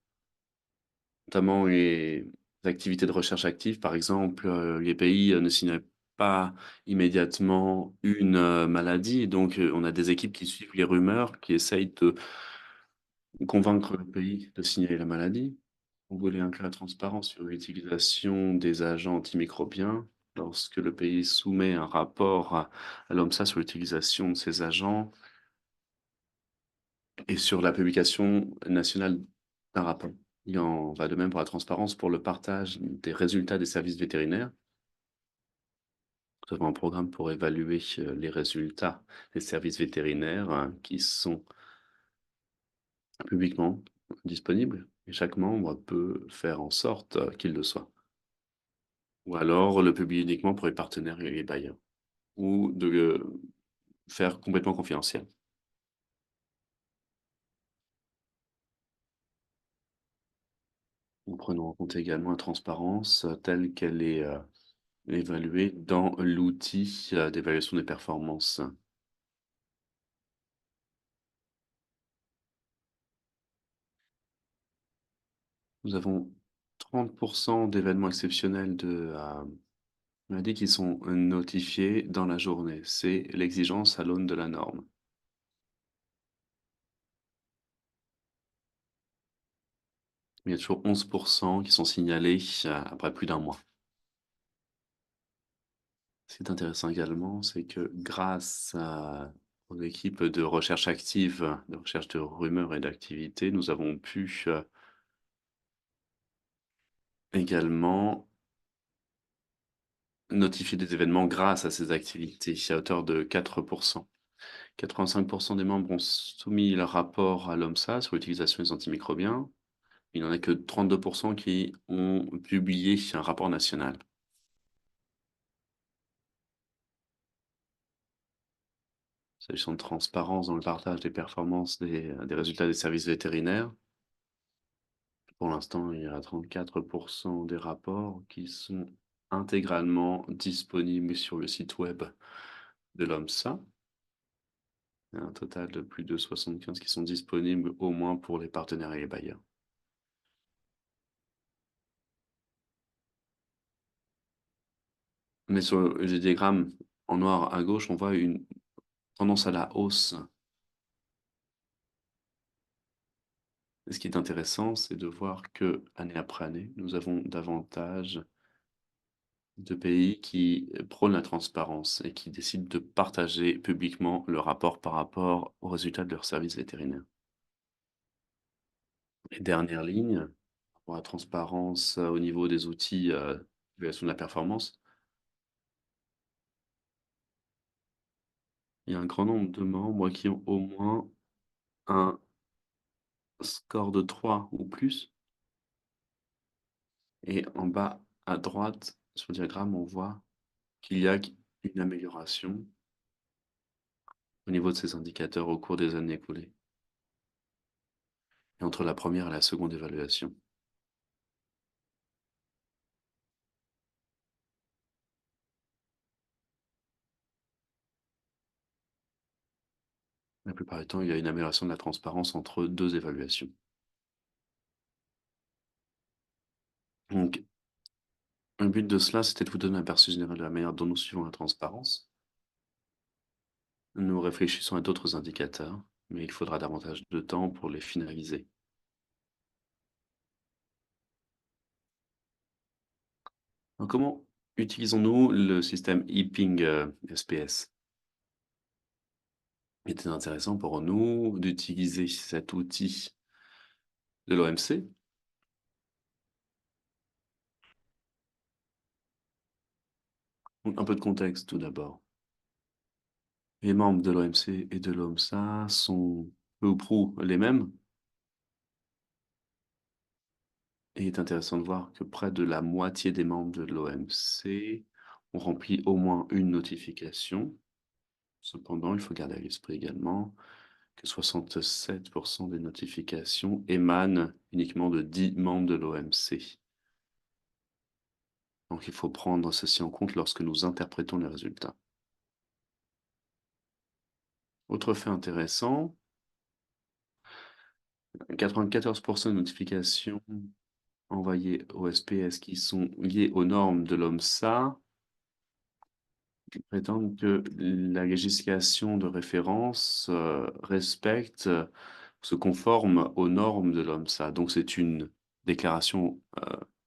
notamment les activités de recherche active. Par exemple, les pays, ne signalent pas immédiatement une, maladie. Donc, on a des équipes qui suivent les rumeurs, qui essayent de convaincre le pays de signaler la maladie. On voulait inclure la transparence sur l'utilisation des agents antimicrobiens. Lorsque le pays soumet un rapport à l'OMSA sur l'utilisation de ces agents et sur la publication nationale d'un rapport. Il en va de même pour la transparence pour le partage des résultats des services vétérinaires. Nous avons un programme pour évaluer les résultats des services vétérinaires qui sont publiquement disponibles et chaque membre peut faire en sorte qu'il le soit. Ou alors le publier uniquement pour les partenaires et les bailleurs ou de le faire complètement confidentiel. Nous prenons en compte également la transparence telle qu'elle est évaluée dans l'outil d'évaluation des performances. Nous avons 30 d'événements exceptionnels de maladies qui sont notifiés dans la journée. C'est l'exigence à l'aune de la norme. Il y a toujours 11 qui sont signalés après plus d'un mois. Ce qui est intéressant également, c'est que grâce aux équipes de recherche active, de recherche de rumeurs et d'activités, nous avons pu également notifier des événements grâce à ces activités, à hauteur de 4%. 85 des membres ont soumis leur rapport à l'OMSA sur l'utilisation des antimicrobiens. Il n'y en a que 32 qui ont publié un rapport national. S'agissant de transparence dans le partage des performances des résultats des services vétérinaires, pour l'instant, il y a 34 des rapports qui sont intégralement disponibles sur le site web de l'OMSA. Il y a un total de plus de 75 qui sont disponibles au moins pour les partenaires et les bailleurs. Mais sur le diagramme en noir à gauche, on voit une tendance à la hausse. Et ce qui est intéressant, c'est de voir que, année après année, nous avons davantage de pays qui prônent la transparence et qui décident de partager publiquement le rapport par rapport aux résultats de leurs services vétérinaires. Et dernière ligne, pour la transparence au niveau des outils d'évaluation de la performance, il y a un grand nombre de membres qui ont au moins un score de 3 ou plus. Et en bas à droite, sur le diagramme, on voit qu'il y a une amélioration au niveau de ces indicateurs au cours des années écoulées et entre la première et la seconde évaluation. La plupart du temps, il y a une amélioration de la transparence entre 2 évaluations. Donc, le but de cela, c'était de vous donner un aperçu général de la manière dont nous suivons la transparence. Nous réfléchissons à d'autres indicateurs, mais il faudra davantage de temps pour les finaliser. Donc, comment utilisons-nous le système e-ping SPS? Il était intéressant pour nous d'utiliser cet outil de l'OMC. Donc, un peu de contexte tout d'abord. Les membres de l'OMC et de l'OMSA sont peu ou prou les mêmes. Et il est intéressant de voir que près de la moitié des membres de l'OMC ont rempli au moins une notification. Cependant, il faut garder à l'esprit également que 67% des notifications émanent uniquement de 10 membres de l'OMC. Donc il faut prendre ceci en compte lorsque nous interprétons les résultats. Autre fait intéressant, 94% des notifications envoyées au SPS qui sont liées aux normes de l'OMSA prétendent que la législation de référence respecte, se conforme aux normes de l'OMSA. Donc c'est une déclaration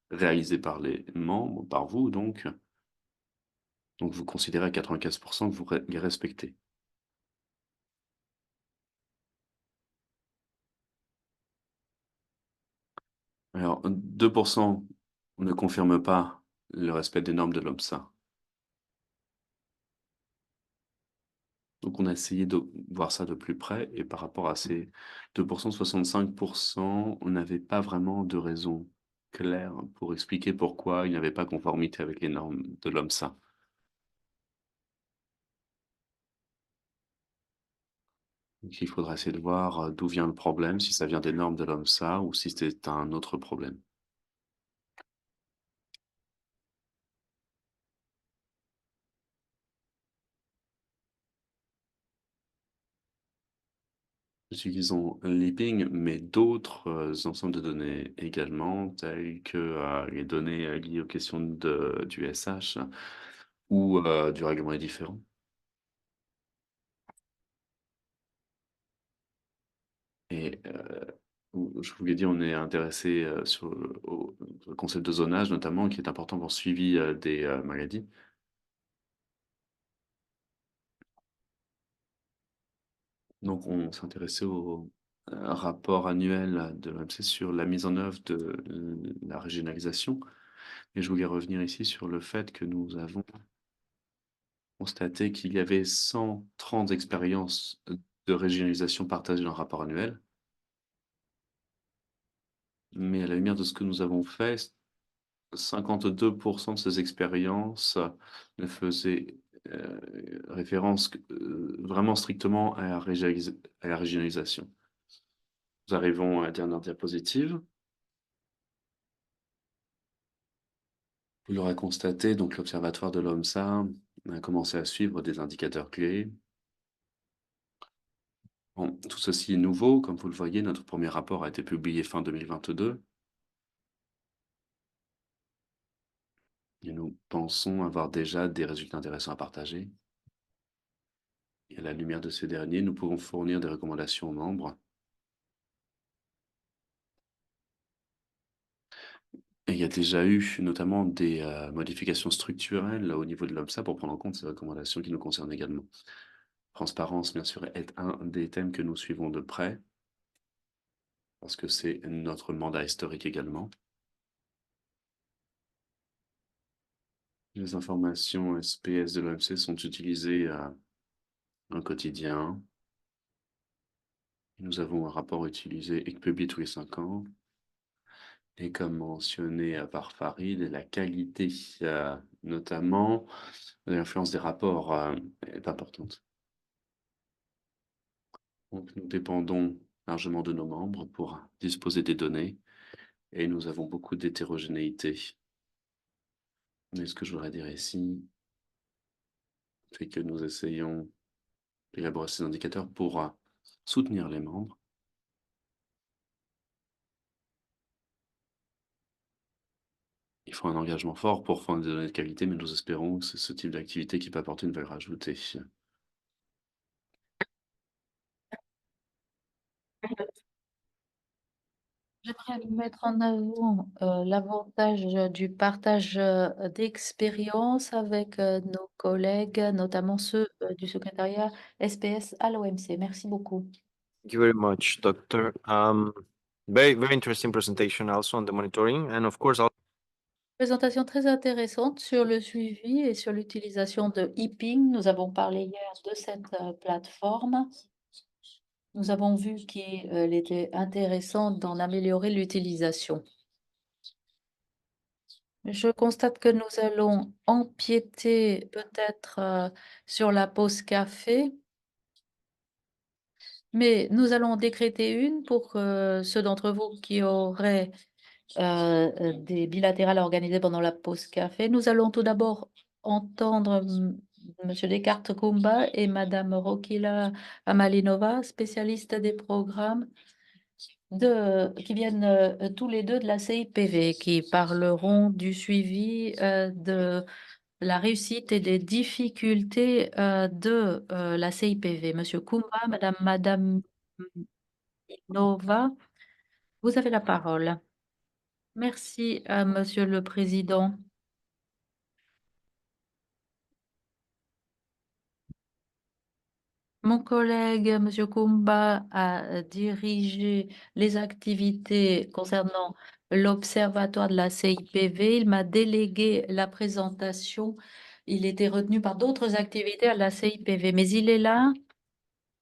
réalisée par les membres, par vous donc. Donc vous considérez à 95% que vous les respectez. Alors 2% ne confirment pas le respect des normes de l'OMSA. Donc on a essayé de voir ça de plus près et par rapport à ces 2%, 65%, on n'avait pas vraiment de raison claire pour expliquer pourquoi il n'y avait pas conformité avec les normes de l'OMSA. Donc il faudra essayer de voir d'où vient le problème, si ça vient des normes de l'OMSA ou si c'est un autre problème. Utilisons l'e-ping, mais d'autres ensembles de données également, tels que les données liées aux questions du SH ou du règlement des différends. Et je voulais dire, on est intéressé sur le concept de zonage, notamment, qui est important pour le suivi des maladies. Donc, on s'intéressait au rapport annuel de l'OMC sur la mise en œuvre de la régionalisation. Et je voulais revenir ici sur le fait que nous avons constaté qu'il y avait 130 expériences de régionalisation partagées dans le rapport annuel. Mais à la lumière de ce que nous avons fait, 52% de ces expériences ne faisaient référence vraiment strictement à la régionalisation. Nous arrivons à la dernière diapositive. Vous l'aurez constaté, donc l'Observatoire de l'OMSA a commencé à suivre des indicateurs clés. Bon, tout ceci est nouveau. Comme vous le voyez, notre premier rapport a été publié fin 2022. Et nous pensons avoir déjà des résultats intéressants à partager. Et à la lumière de ces derniers, nous pouvons fournir des recommandations aux membres. Et il y a déjà eu notamment des modifications structurelles au niveau de l'OMSA pour prendre en compte ces recommandations qui nous concernent également. Transparence, bien sûr, est un des thèmes que nous suivons de près, parce que c'est notre mandat historique également. Les informations SPS de l'OMC sont utilisées au quotidien. Nous avons un rapport utilisé et publié tous les 5 ans. Et comme mentionné par Farid, la qualité, notamment, l'influence des rapports est importante. Donc, nous dépendons largement de nos membres pour disposer des données et nous avons beaucoup d'hétérogénéité. Mais ce que je voudrais dire ici, c'est que nous essayons d'élaborer ces indicateurs pour soutenir les membres. Il faut un engagement fort pour fournir des données de qualité, mais nous espérons que c'est ce type d'activité qui peut apporter une valeur ajoutée. J'aimerais mettre en avant l'avantage du partage d'expériences avec nos collègues, notamment ceux du secrétariat SPS à l'OMC. Merci beaucoup. Thank you very much, Doctor. Very interesting presentation also on the monitoring, and of course, Présentation très intéressante sur le suivi et sur l'utilisation de e-ping. Nous avons parlé hier de cette plateforme. Nous avons vu qu'il était intéressant d'en améliorer l'utilisation. Je constate que nous allons empiéter peut-être sur la pause café, mais nous allons en décréter une pour ceux d'entre vous qui auraient des bilatérales organisées pendant la pause café. Nous allons tout d'abord entendre Monsieur Descartes Kumba et Madame Rokila Amalinova, spécialistes des programmes qui viennent tous les deux de la CIPV, qui parleront du suivi de la réussite et des difficultés de la CIPV. Monsieur Kumba, Madame Nova, vous avez la parole. Merci, Monsieur le Président. Mon collègue, Monsieur Kumba, a dirigé les activités concernant l'Observatoire de la CIPV. Il m'a délégué la présentation. Il était retenu par d'autres activités à la CIPV, mais il est là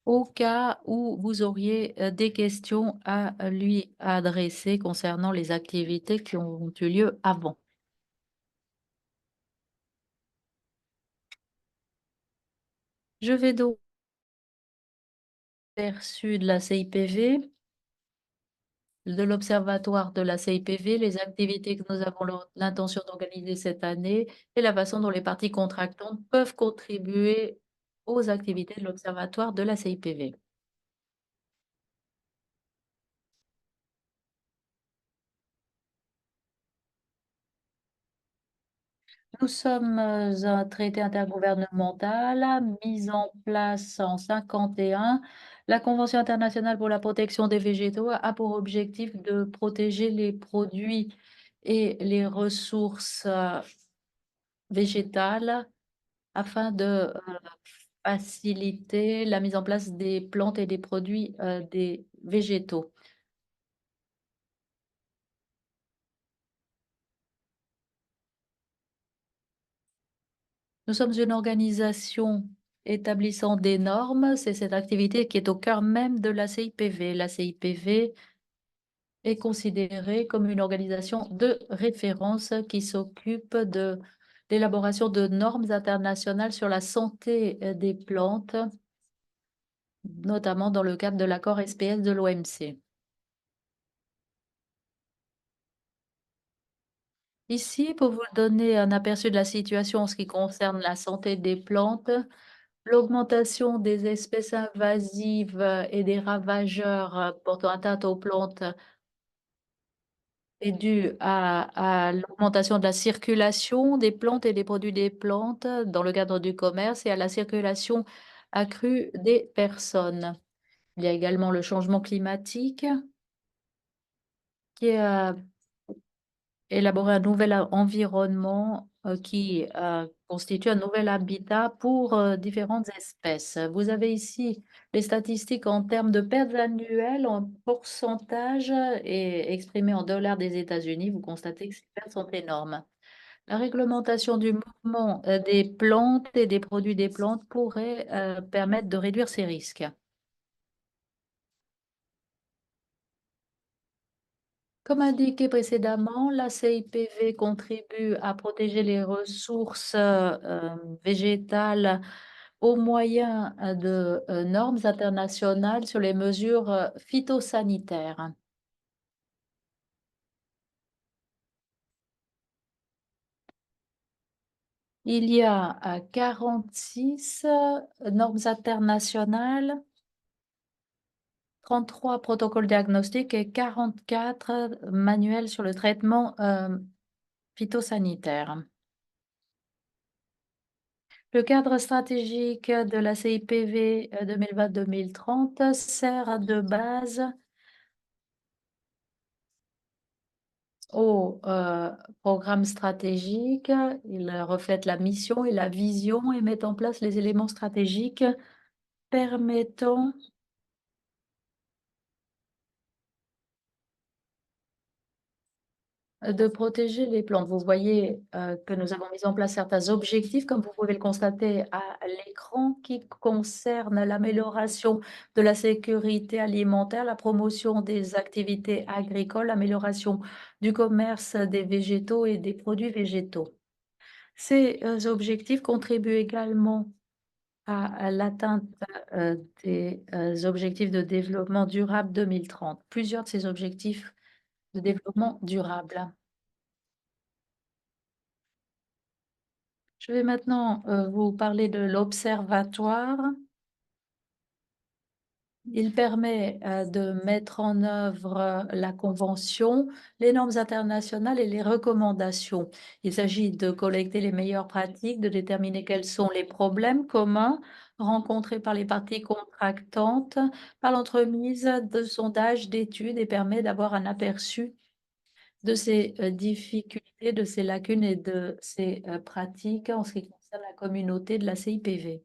au cas où vous auriez des questions à lui adresser concernant les activités qui ont eu lieu avant. Je vais donc perçu de la CIPV, de l'Observatoire de la CIPV, les activités que nous avons l'intention d'organiser cette année et la façon dont les parties contractantes peuvent contribuer aux activités de l'Observatoire de la CIPV. Nous sommes un traité intergouvernemental mis en place en 51. La Convention internationale pour la protection des végétaux a pour objectif de protéger les produits et les ressources végétales afin de faciliter la mise en place des plantes et des produits des végétaux. Nous sommes une organisation établissant des normes. C'est cette activité qui est au cœur même de la CIPV. La CIPV est considérée comme une organisation de référence qui s'occupe de l'élaboration de normes internationales sur la santé des plantes, notamment dans le cadre de l'accord SPS de l'OMC. Ici, pour vous donner un aperçu de la situation en ce qui concerne la santé des plantes, l'augmentation des espèces invasives et des ravageurs portant atteinte aux plantes est due à l'augmentation de la circulation des plantes et des produits des plantes dans le cadre du commerce et à la circulation accrue des personnes. Il y a également le changement climatique qui a élaboré un nouvel environnement qui constitue un nouvel habitat pour différentes espèces. Vous avez ici les statistiques en termes de pertes annuelles en pourcentage et exprimées en dollars des États-Unis. Vous constatez que ces pertes sont énormes. La réglementation du mouvement des plantes et des produits des plantes pourrait permettre de réduire ces risques. Comme indiqué précédemment, la CIPV contribue à protéger les ressources végétales au moyen de normes internationales sur les mesures phytosanitaires. Il y a 46 normes internationales 33 protocoles diagnostiques et 44 manuels sur le traitement phytosanitaire. Le cadre stratégique de la CIPV 2020-2030 sert de base au programme stratégique. Il reflète la mission et la vision et met en place les éléments stratégiques permettant de protéger les plantes. Vous voyez que nous avons mis en place certains objectifs, comme vous pouvez le constater à l'écran, qui concernent l'amélioration de la sécurité alimentaire, la promotion des activités agricoles, l'amélioration du commerce des végétaux et des produits végétaux. Ces objectifs contribuent également à l'atteinte des objectifs de développement durable 2030. Plusieurs de ces objectifs de développement durable. Je vais maintenant vous parler de l'observatoire. Il permet de mettre en œuvre la convention, les normes internationales et les recommandations. Il s'agit de collecter les meilleures pratiques, de déterminer quels sont les problèmes communs rencontrés par les parties contractantes, par l'entremise de sondages, d'études et permet d'avoir un aperçu de ces difficultés, de ces lacunes et de ces pratiques en ce qui concerne la communauté de la CIPV.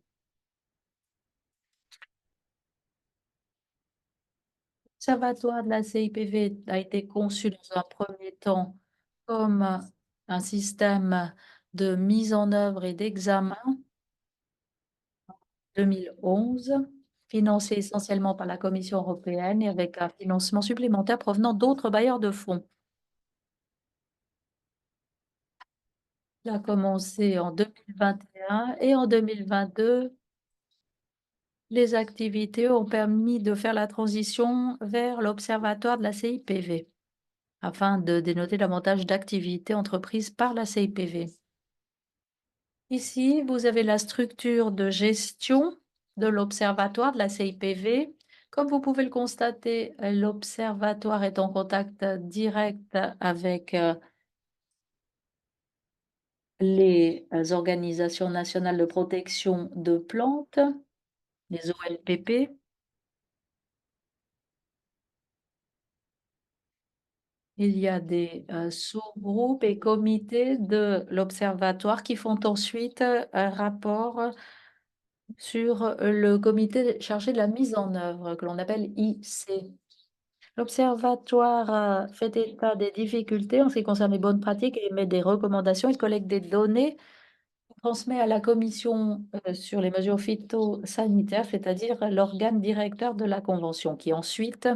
L'Observatoire de la CIPV a été conçu dans un premier temps comme un système de mise en œuvre et d'examen 2011, financé essentiellement par la Commission européenne et avec un financement supplémentaire provenant d'autres bailleurs de fonds. Il a commencé en 2021 et en 2022, les activités ont permis de faire la transition vers l'Observatoire de la CIPV afin de dénoter davantage d'activités entreprises par la CIPV. Ici, vous avez la structure de gestion de l'Observatoire de la CIPV. Comme vous pouvez le constater, l'Observatoire est en contact direct avec les organisations nationales de protection de plantes, les OLPP. Il y a des sous-groupes et comités de l'Observatoire qui font ensuite un rapport sur le comité chargé de la mise en œuvre, que l'on appelle IC. L'Observatoire fait état des difficultés en ce qui concerne les bonnes pratiques et émet des recommandations. Il collecte des données, transmet à la Commission sur les mesures phytosanitaires, c'est-à-dire l'organe directeur de la Convention, qui ensuite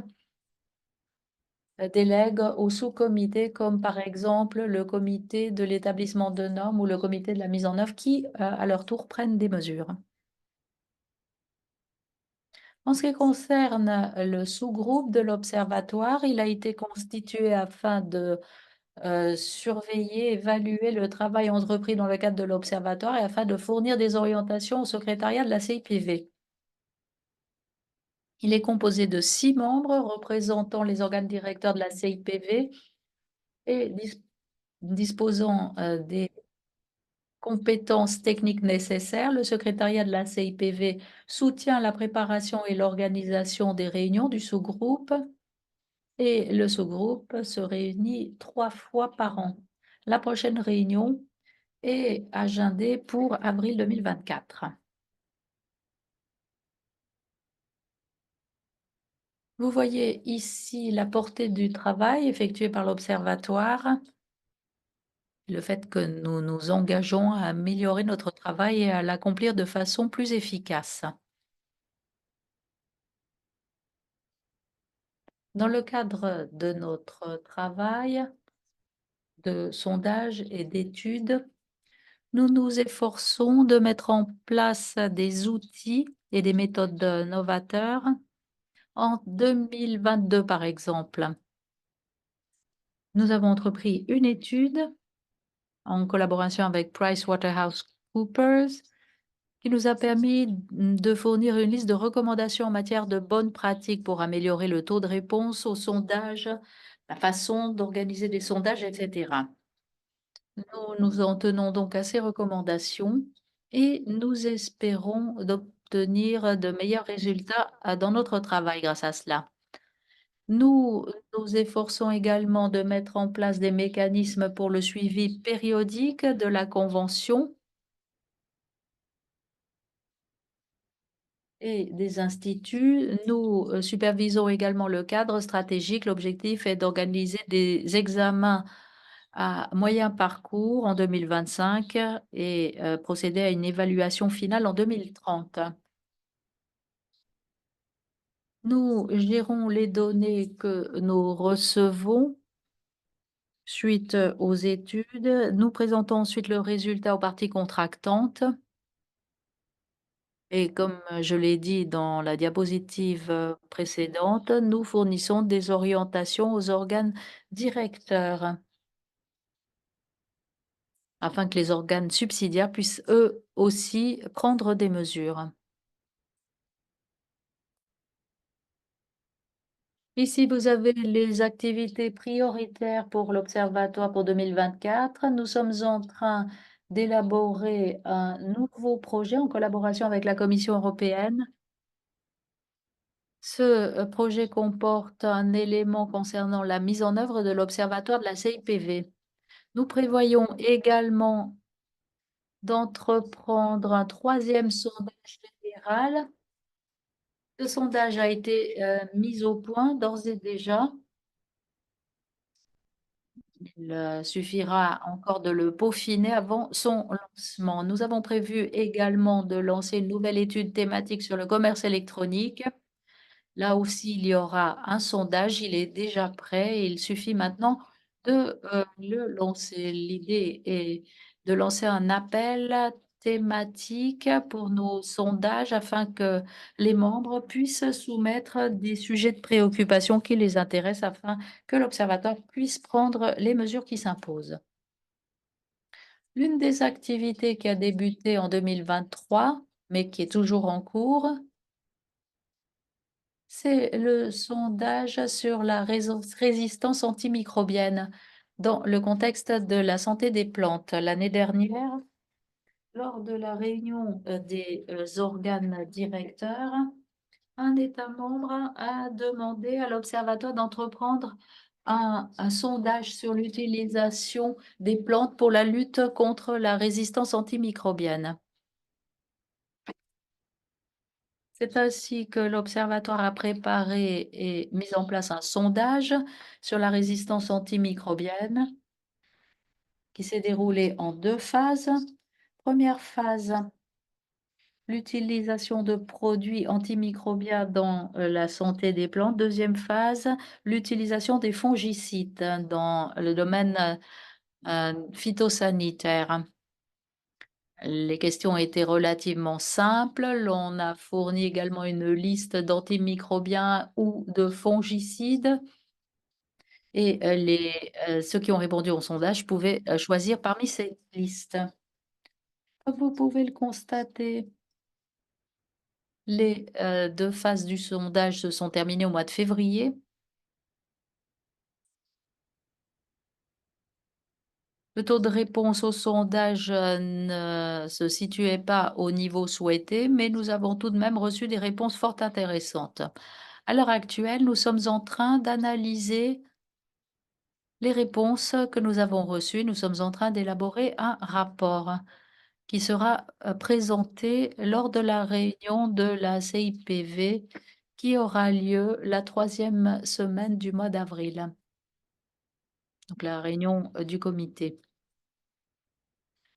délègue aux sous-comités, comme par exemple le comité de l'établissement de normes ou le comité de la mise en œuvre, qui, à leur tour, prennent des mesures. En ce qui concerne le sous-groupe de l'Observatoire, il a été constitué afin de surveiller, évaluer le travail entrepris dans le cadre de l'Observatoire et afin de fournir des orientations au secrétariat de la CIPV. Il est composé de 6 membres représentant les organes directeurs de la CIPV et disposant des compétences techniques nécessaires. Le secrétariat de la CIPV soutient la préparation et l'organisation des réunions du sous-groupe et le sous-groupe se réunit 3 fois par an. La prochaine réunion est agendée pour avril 2024. Vous voyez ici la portée du travail effectué par l'Observatoire, le fait que nous nous engageons à améliorer notre travail et à l'accomplir de façon plus efficace. Dans le cadre de notre travail de sondage et d'études, nous nous efforçons de mettre en place des outils et des méthodes novateurs. En 2022, par exemple, nous avons entrepris une étude en collaboration avec PricewaterhouseCoopers qui nous a permis de fournir une liste de recommandations en matière de bonnes pratiques pour améliorer le taux de réponse aux sondages, la façon d'organiser des sondages, etc. Nous nous en tenons donc à ces recommandations et nous espérons d'obtenir de meilleurs résultats dans notre travail grâce à cela. Nous nous efforçons également de mettre en place des mécanismes pour le suivi périodique de la Convention et des instituts. Nous supervisons également le cadre stratégique. L'objectif est d'organiser des examens à moyen parcours en 2025 et procéder à une évaluation finale en 2030. Nous gérons les données que nous recevons suite aux études. Nous présentons ensuite le résultat aux parties contractantes. Et comme je l'ai dit dans la diapositive précédente, nous fournissons des orientations aux organes directeurs afin que les organes subsidiaires puissent eux aussi prendre des mesures. Ici, vous avez les activités prioritaires pour l'Observatoire pour 2024. Nous sommes en train d'élaborer un nouveau projet en collaboration avec la Commission européenne. Ce projet comporte un élément concernant la mise en œuvre de l'Observatoire de la CIPV. Nous prévoyons également d'entreprendre un troisième sondage général. Ce sondage a été mis au point d'ores et déjà. Il suffira encore de le peaufiner avant son lancement. Nous avons prévu également de lancer une nouvelle étude thématique sur le commerce électronique. Là aussi, il y aura un sondage, il est déjà prêt. Il suffit maintenant de le lancer. L'idée est de lancer un appel thématique pour nos sondages afin que les membres puissent soumettre des sujets de préoccupation qui les intéressent afin que l'Observatoire puisse prendre les mesures qui s'imposent. L'une des activités qui a débuté en 2023, mais qui est toujours en cours, c'est le sondage sur la résistance antimicrobienne dans le contexte de la santé des plantes. L'année dernière, lors de la réunion des organes directeurs, un État membre a demandé à l'Observatoire d'entreprendre un sondage sur l'utilisation des plantes pour la lutte contre la résistance antimicrobienne. C'est ainsi que l'Observatoire a préparé et mis en place un sondage sur la résistance antimicrobienne qui s'est déroulé en 2 phases. Première phase, l'utilisation de produits antimicrobiens dans la santé des plantes. Deuxième phase, l'utilisation des fongicides dans le domaine phytosanitaire. Les questions étaient relativement simples. L'on a fourni également une liste d'antimicrobiens ou de fongicides. Et ceux qui ont répondu au sondage pouvaient choisir parmi ces listes. Comme vous pouvez le constater, les 2 phases du sondage se sont terminées au mois de février. Le taux de réponse au sondage ne se situait pas au niveau souhaité, mais nous avons tout de même reçu des réponses fort intéressantes. À l'heure actuelle, nous sommes en train d'analyser les réponses que nous avons reçues. Nous sommes en train d'élaborer un rapport qui sera présenté lors de la réunion de la CIPV qui aura lieu la 3e semaine du mois d'avril. Donc la réunion du comité.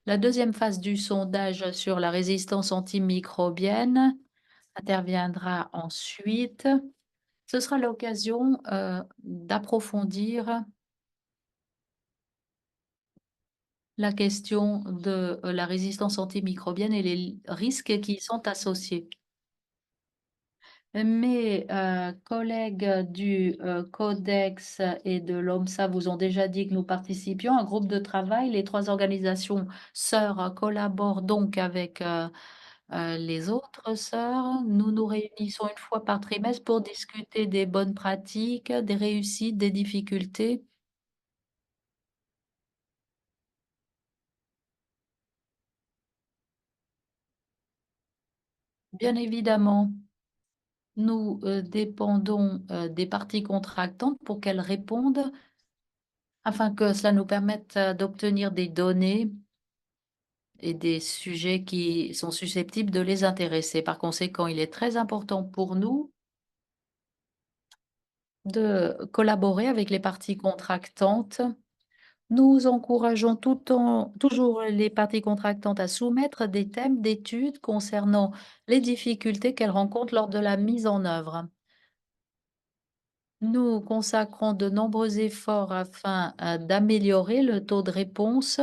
La 2e phase du sondage sur la résistance antimicrobienne interviendra ensuite. Ce sera l'occasion d'approfondir la question de la résistance antimicrobienne et les risques qui y sont associés. Mes collègues du Codex et de l'OMSA vous ont déjà dit que nous participions à un groupe de travail. Les 3 organisations sœurs collaborent donc avec les autres sœurs. Nous nous réunissons une fois par trimestre pour discuter des bonnes pratiques, des réussites, des difficultés. Bien évidemment, nous dépendons des parties contractantes pour qu'elles répondent afin que cela nous permette d'obtenir des données et des sujets qui sont susceptibles de les intéresser. Par conséquent, il est très important pour nous de collaborer avec les parties contractantes. Nous encourageons toujours les parties contractantes à soumettre des thèmes d'études concernant les difficultés qu'elles rencontrent lors de la mise en œuvre. Nous consacrons de nombreux efforts afin d'améliorer le taux de réponse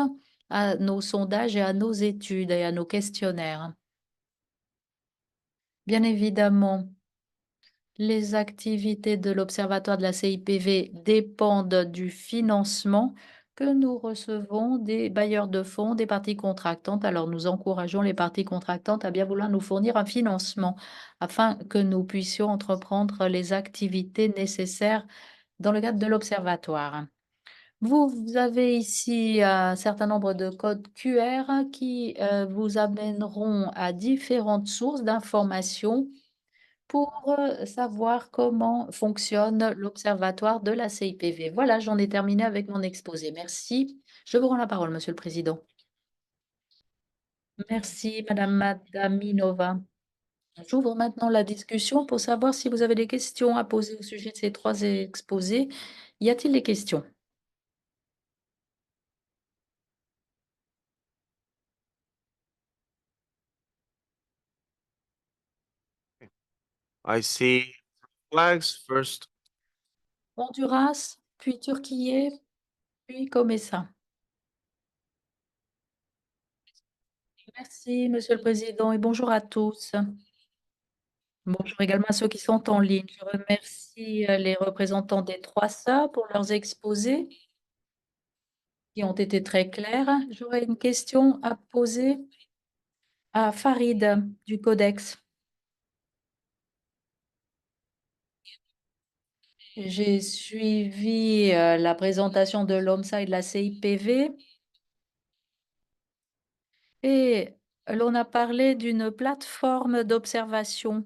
à nos sondages et à nos études et à nos questionnaires. Bien évidemment, les activités de l'Observatoire de la CIPV dépendent du financement que nous recevons des bailleurs de fonds, des parties contractantes. Alors, nous encourageons les parties contractantes à bien vouloir nous fournir un financement afin que nous puissions entreprendre les activités nécessaires dans le cadre de l'Observatoire. Vous avez ici un certain nombre de codes QR qui vous amèneront à différentes sources d'informations pour savoir comment fonctionne l'Observatoire de la CIPV. Voilà, j'en ai terminé avec mon exposé. Merci. Je vous rends la parole, Monsieur le Président. Merci, Madame Madaminova. J'ouvre maintenant la discussion pour savoir si vous avez des questions à poser au sujet de ces trois exposés. Y a-t-il des questions? I see flags first. Honduras, puis Turquie, puis Comessa. Merci, Monsieur le Président, et bonjour à tous. Bonjour également à ceux qui sont en ligne. Je remercie les représentants des trois sœurs pour leurs exposés qui ont été très clairs. J'aurais une question à poser à Farid du Codex. J'ai suivi la présentation de l'OMSA et de la CIPV et l'on a parlé d'une plateforme d'observation.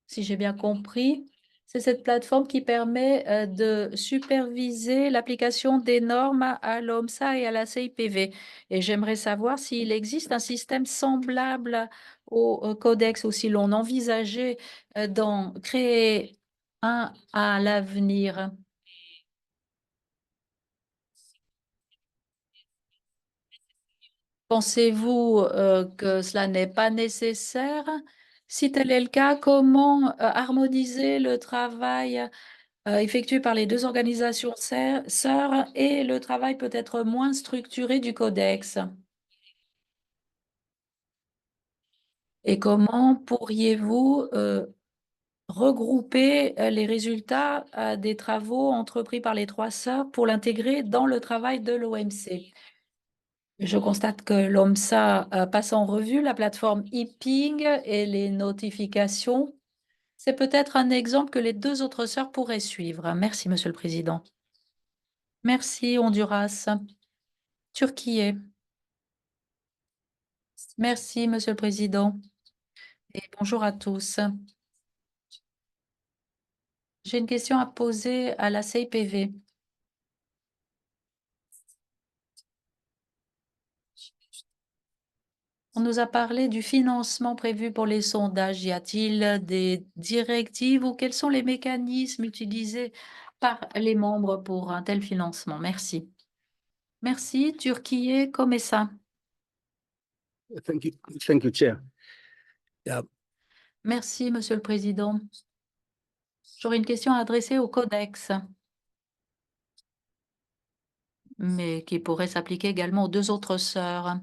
Si j'ai bien compris, c'est cette plateforme qui permet de superviser l'application des normes à l'OMSA et à la CIPV. Et j'aimerais savoir s'il existe un système semblable au Codex ou si l'on envisageait d'en créer un à l'avenir. Pensez-vous que cela n'est pas nécessaire? Si tel est le cas, comment harmoniser le travail effectué par les deux organisations sœurs et le travail peut être moins structuré du codex? Et comment pourriez-vous regrouper les résultats des travaux entrepris par les trois sœurs pour l'intégrer dans le travail de l'OMC? Je constate que l'OMSA passe en revue la plateforme e-ping et les notifications. C'est peut-être un exemple que les deux autres sœurs pourraient suivre. Merci, Monsieur le Président. Merci, Honduras. Turquie. Merci, Monsieur le Président. Et bonjour à tous. J'ai une question à poser à la CIPV. On nous a parlé du financement prévu pour les sondages. Y a-t-il des directives ou quels sont les mécanismes utilisés par les membres pour un tel financement? Merci. Merci, Turquie, Comessa. Thank you, Chair. Yeah, Merci, Monsieur le Président. J'aurais une question à adresser au Codex, mais qui pourrait s'appliquer également aux deux autres sœurs.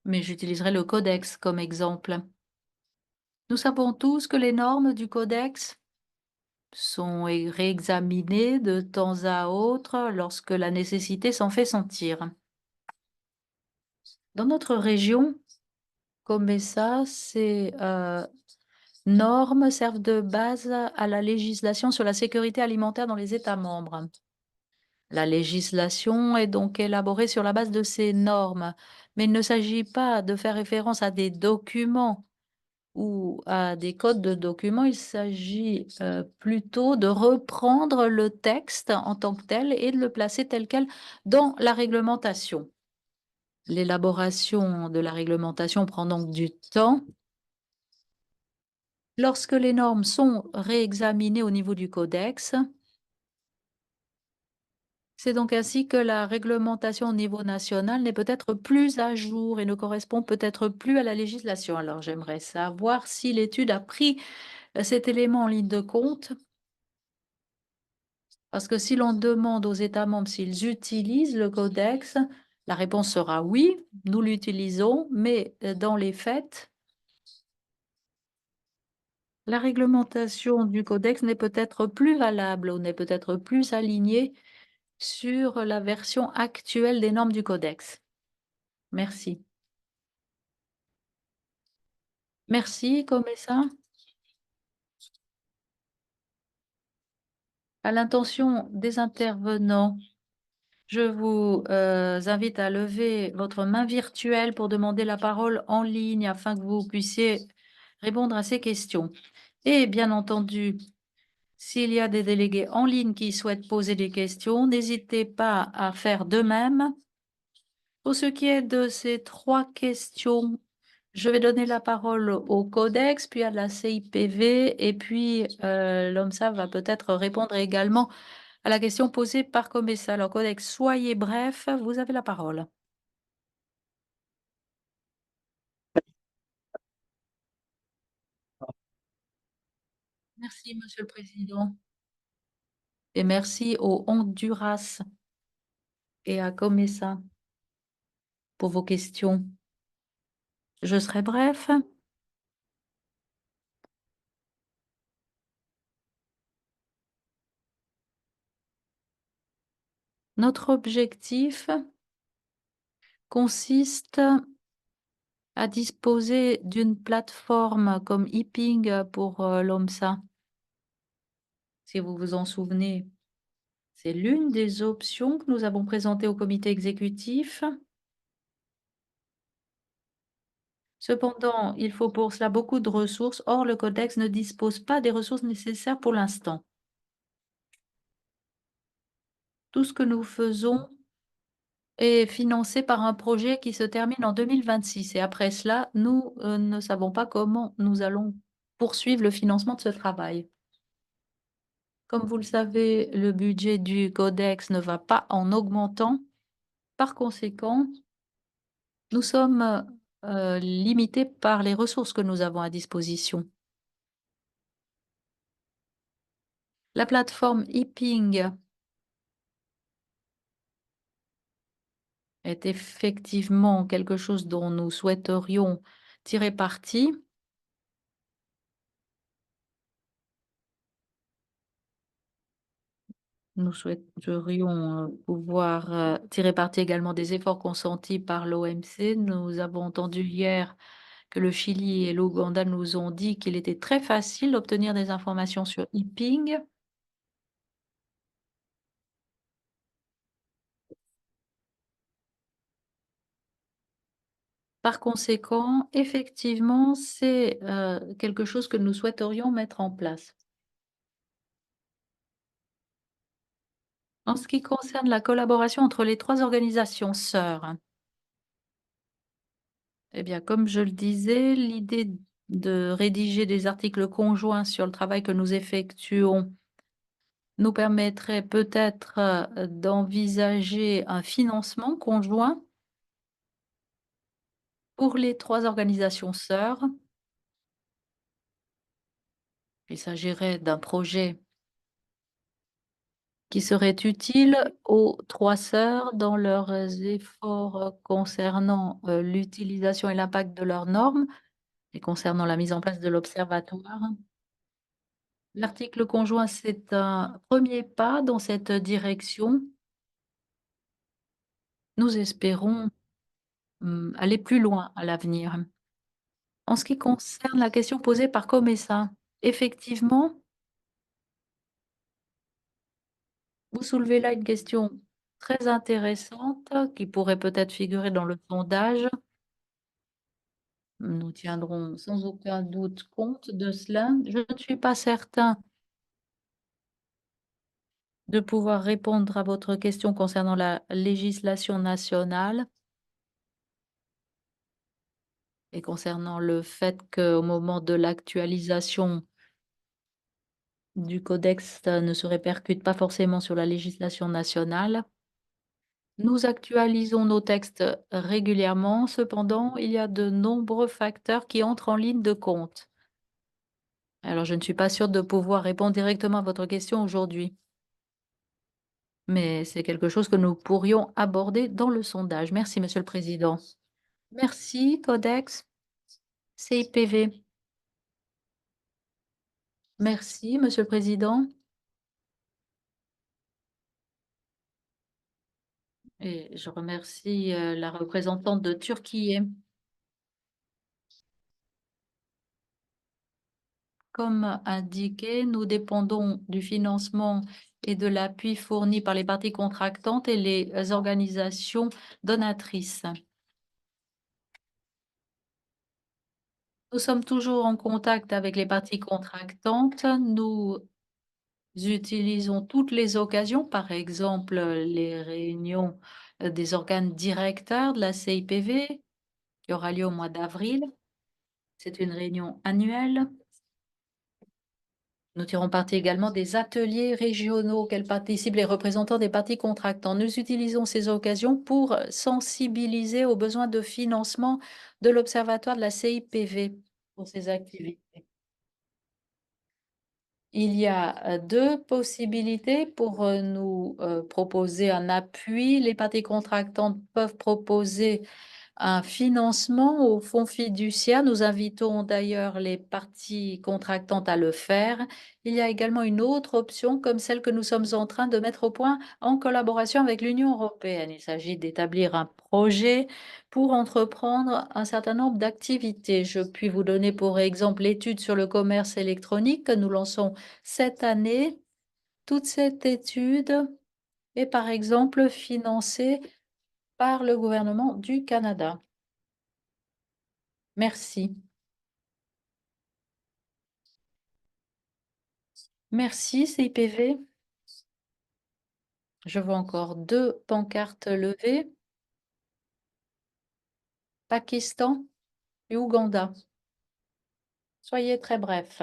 Mais j'utiliserai le Codex comme exemple. Nous savons tous que les normes du Codex sont réexaminées de temps à autre lorsque la nécessité s'en fait sentir. Dans notre région, comme ça, ces normes servent de base à la législation sur la sécurité alimentaire dans les États membres. La législation est donc élaborée sur la base de ces normes, mais il ne s'agit pas de faire référence à des documents ou à des codes de documents, il s'agit plutôt de reprendre le texte en tant que tel et de le placer tel quel dans la réglementation. L'élaboration de la réglementation prend donc du temps. Lorsque les normes sont réexaminées au niveau du codex, c'est donc ainsi que la réglementation au niveau national n'est peut-être plus à jour et ne correspond peut-être plus à la législation. Alors j'aimerais savoir si l'étude a pris cet élément en ligne de compte, parce que si l'on demande aux États membres s'ils utilisent le codex, la réponse sera oui, nous l'utilisons, mais dans les faits, la réglementation du codex n'est peut-être plus valable ou n'est peut-être plus alignée sur la version actuelle des normes du codex. Merci. Merci, Comessa. À l'intention des intervenants, je vous invite à lever votre main virtuelle pour demander la parole en ligne afin que vous puissiez répondre à ces questions. Et bien entendu, s'il y a des délégués en ligne qui souhaitent poser des questions, n'hésitez pas à faire de même. Pour ce qui est de ces 3 questions, je vais donner la parole au Codex, puis à la CIPV, et puis l'OMSA va peut-être répondre également à la question posée par Comessa. Alors, Codex, soyez bref, vous avez la parole. Merci, Monsieur le Président. Et merci au Honduras et à Comessa pour vos questions. Je serai bref. Notre objectif consiste à disposer d'une plateforme comme ePing pour l'OMSA. Si vous vous en souvenez, c'est l'une des options que nous avons présentées au comité exécutif. Cependant, il faut pour cela beaucoup de ressources. Or, le Codex ne dispose pas des ressources nécessaires pour l'instant. Tout ce que nous faisons est financé par un projet qui se termine en 2026. Et après cela, nous ne savons pas comment nous allons poursuivre le financement de ce travail. Comme vous le savez, le budget du Codex ne va pas en augmentant. Par conséquent, nous sommes limités par les ressources que nous avons à disposition. La plateforme ePing est effectivement quelque chose dont nous souhaiterions tirer parti. Nous souhaiterions pouvoir tirer parti également des efforts consentis par l'OMC. Nous avons entendu hier que le Chili et l'Ouganda nous ont dit qu'il était très facile d'obtenir des informations sur ePing. Par conséquent, effectivement, c'est quelque chose que nous souhaiterions mettre en place. En ce qui concerne la collaboration entre les 3 organisations sœurs, eh bien, comme je le disais, l'idée de rédiger des articles conjoints sur le travail que nous effectuons nous permettrait peut-être d'envisager un financement conjoint pour les 3 organisations sœurs. Il s'agirait d'un projet qui serait utile aux 3 sœurs dans leurs efforts concernant l'utilisation et l'impact de leurs normes et concernant la mise en place de l'observatoire. L'article conjoint, c'est un premier pas dans cette direction. Nous espérons aller plus loin à l'avenir. En ce qui concerne la question posée par Comessa, effectivement, vous soulevez là une question très intéressante qui pourrait peut-être figurer dans le sondage. Nous tiendrons sans aucun doute compte de cela. Je ne suis pas certain de pouvoir répondre à votre question concernant la législation nationale et concernant le fait qu'au moment de l'actualisation du codex, ça ne se répercute pas forcément sur la législation nationale. Nous actualisons nos textes régulièrement, cependant, il y a de nombreux facteurs qui entrent en ligne de compte. Alors, je ne suis pas sûre de pouvoir répondre directement à votre question aujourd'hui, mais c'est quelque chose que nous pourrions aborder dans le sondage. Merci, Monsieur le Président. Merci, Codex, CIPV. Merci, Monsieur le Président. Et je remercie la représentante de Turquie. Comme indiqué, nous dépendons du financement et de l'appui fourni par les parties contractantes et les organisations donatrices. Nous sommes toujours en contact avec les parties contractantes. Nous utilisons toutes les occasions, par exemple les réunions des organes directeurs de la CIPV qui aura lieu au mois d'avril. C'est une réunion annuelle. Nous tirons parti également des ateliers régionaux auxquels participent les représentants des parties contractantes. Nous utilisons ces occasions pour sensibiliser aux besoins de financement de l'Observatoire de la CIPV pour ces activités. Il y a deux possibilités pour nous proposer un appui. Les parties contractantes peuvent proposer un financement au fonds fiduciaire. Nous invitons d'ailleurs les parties contractantes à le faire. Il y a également une autre option comme celle que nous sommes en train de mettre au point en collaboration avec l'Union européenne. Il s'agit d'établir un projet pour entreprendre un certain nombre d'activités. Je puis vous donner pour exemple l'étude sur le commerce électronique que nous lançons cette année. Toute cette étude est par exemple financée par le gouvernement du Canada. Merci. Merci, CIPV. Je vois encore deux pancartes levées. Pakistan et Ouganda. Soyez très bref.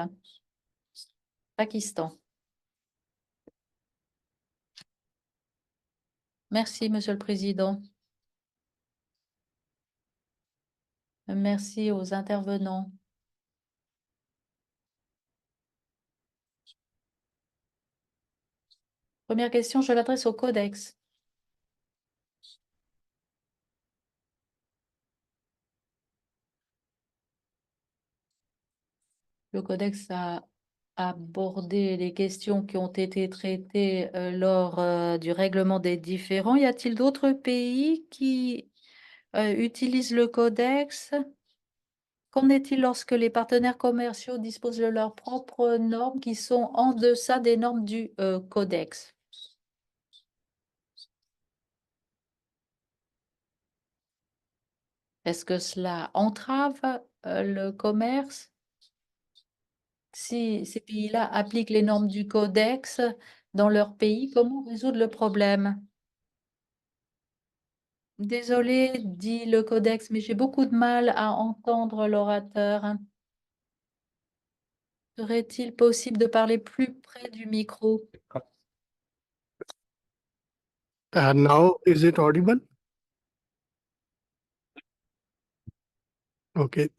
Pakistan. Merci, Monsieur le Président. Merci aux intervenants. Première question, je l'adresse au Codex. Le Codex a abordé les questions qui ont été traitées lors du règlement des différends. Y a-t-il d'autres pays qui utilisent le Codex? Qu'en est-il lorsque les partenaires commerciaux disposent de leurs propres normes qui sont en deçà des normes du Codex? Est-ce que cela entrave le commerce? Si ces pays-là appliquent les normes du Codex dans leur pays, comment résoudre le problème? Désolé, dit le Codex, mais j'ai beaucoup de mal à entendre l'orateur. Serait-il possible de parler plus près du micro? Now, is it audible? Okay.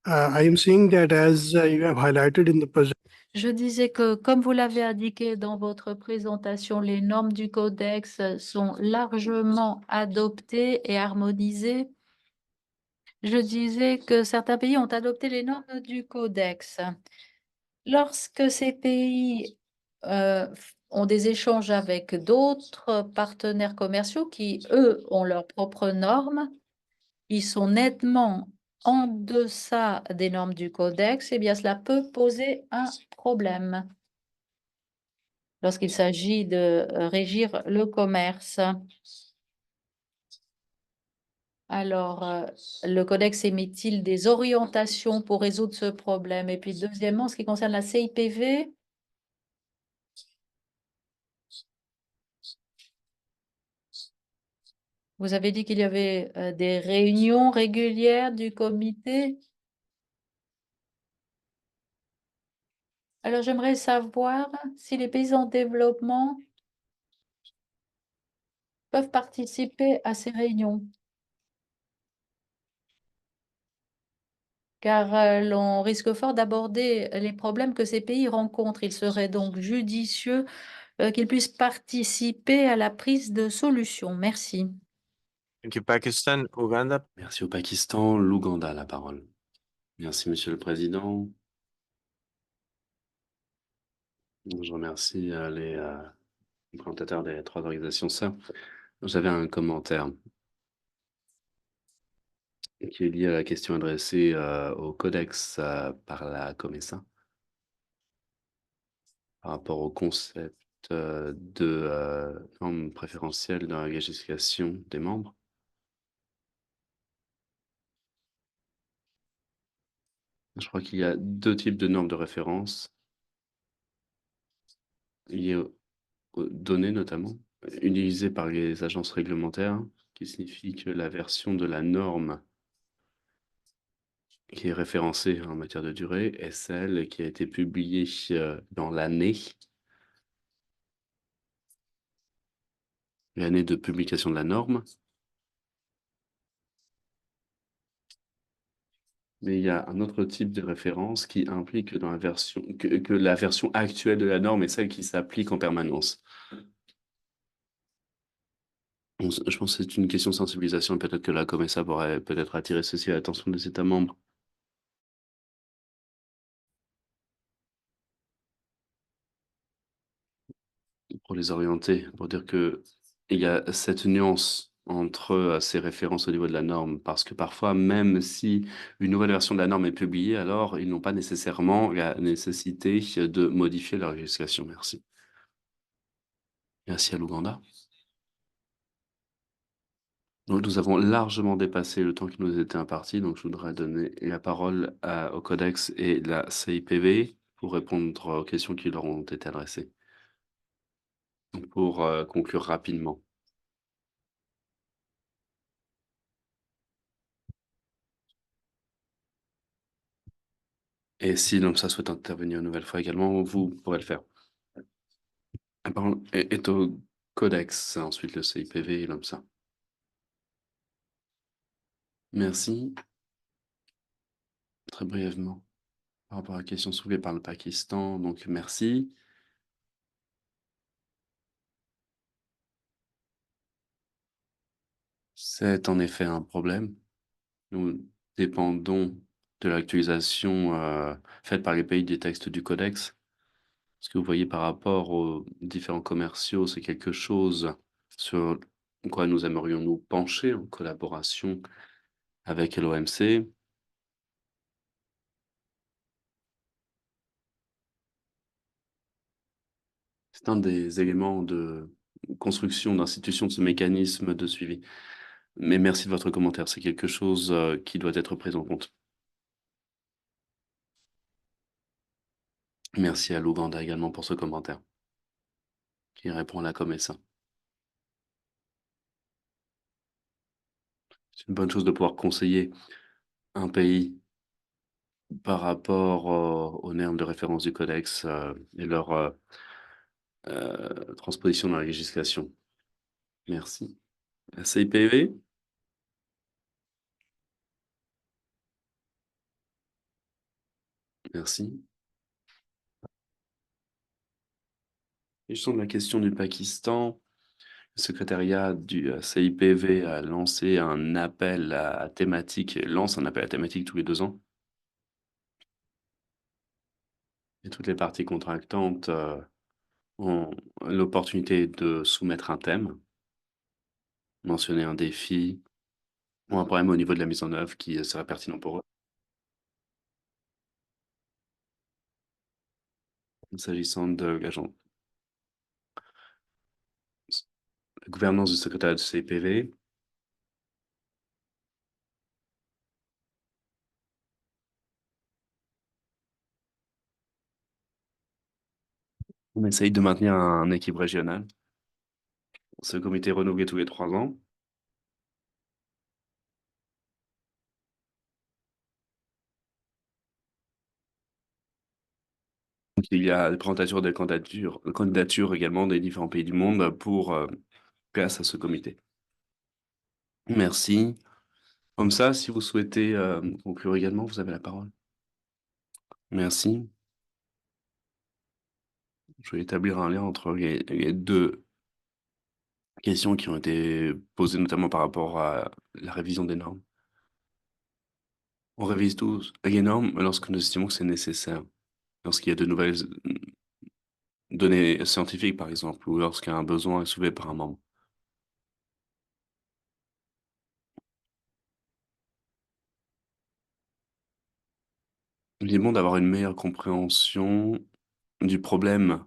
I am saying that as you have highlighted in the presentation, Je disais que, comme vous l'avez indiqué dans votre présentation, les normes du Codex sont largement adoptées et harmonisées. Je disais que certains pays ont adopté les normes du Codex. Lorsque ces pays ont des échanges avec d'autres partenaires commerciaux qui, eux, ont leurs propres normes, ils sont nettement en deçà des normes du Codex, eh bien, cela peut poser un problème lorsqu'il s'agit de régir le commerce. Alors, le Codex émet-il des orientations pour résoudre ce problème? Et puis, deuxièmement, en ce qui concerne la CIPV, vous avez dit qu'il y avait des réunions régulières du comité. Alors, j'aimerais savoir si les pays en développement peuvent participer à ces réunions. Car l'on risque fort d'aborder les problèmes que ces pays rencontrent. Il serait donc judicieux qu'ils puissent participer à la prise de solutions. Merci. Thank you, Pakistan. Uganda. Merci au Pakistan. L'Ouganda a la parole. Merci, Monsieur le Président. Je remercie les présentateurs des 3 organisations sœurs. J'avais un commentaire qui est lié à la question adressée au Codex par la COMESA par rapport au concept de normes préférentielles dans la législation des membres. Je crois qu'il y a 2 types de normes de référence liées aux données notamment, utilisées par les agences réglementaires, qui signifie que la version de la norme qui est référencée en matière de durée est celle qui a été publiée dans l'année de publication de la norme. Mais il y a un autre type de référence qui implique dans la version que la version actuelle de la norme est celle qui s'applique en permanence. Je pense que c'est une question de sensibilisation et peut-être que la COMESA pourrait peut-être attirer ceci à l'attention des États membres. Pour les orienter, pour dire qu'il y a cette nuance entre ces références au niveau de la norme, parce que parfois, même si une nouvelle version de la norme est publiée, alors ils n'ont pas nécessairement la nécessité de modifier leur législation. Merci. Merci à l'Ouganda. Donc, nous avons largement dépassé le temps qui nous était imparti, donc je voudrais donner la parole au Codex et la CIPV pour répondre aux questions qui leur ont été adressées. Donc, pour conclure rapidement. Et si l'OMSA souhaite intervenir une nouvelle fois également, vous pourrez le faire. La parole est au Codex, ensuite le CIPV et l'OMSA. Merci. Très brièvement, par rapport à la question soulevée par le Pakistan, donc merci. C'est en effet un problème. Nous dépendons de l'actualisation faite par les pays des textes du Codex. Ce que vous voyez par rapport aux différents commerciaux, c'est quelque chose sur quoi nous aimerions nous pencher en collaboration avec l'OMC. C'est un des éléments de construction, d'institution de ce mécanisme de suivi. Mais merci de votre commentaire, c'est quelque chose qui doit être pris en compte. Merci à l'Ouganda également pour ce commentaire, qui répond à la COMESA. C'est une bonne chose de pouvoir conseiller un pays par rapport aux normes de référence du Codex et leur transposition dans la législation. Merci. La CIPV? Merci. Et je sens la question du Pakistan. Le secrétariat du CIPV a lancé un appel à thématique, lance un appel à thématique tous les 2 ans. Et toutes les parties contractantes ont l'opportunité de soumettre un thème, mentionner un défi ou un problème au niveau de la mise en œuvre qui serait pertinent pour eux. S'agissant de la gouvernance du secrétariat du CPV, on essaye de maintenir un équilibre régional. Ce comité est renouvelé tous les 3 ans. Donc, il y a des présentations de candidatures également des différents pays du monde pour place à ce comité. Merci. Comme ça, si vous souhaitez conclure également, vous avez la parole. Merci. Je vais établir un lien entre les deux questions qui ont été posées, notamment par rapport à la révision des normes. On révise tous les normes lorsque nous estimons que c'est nécessaire. Lorsqu'il y a de nouvelles données scientifiques, par exemple, ou lorsqu'un besoin est soulevé par un membre. Il est bon d'avoir une meilleure compréhension du problème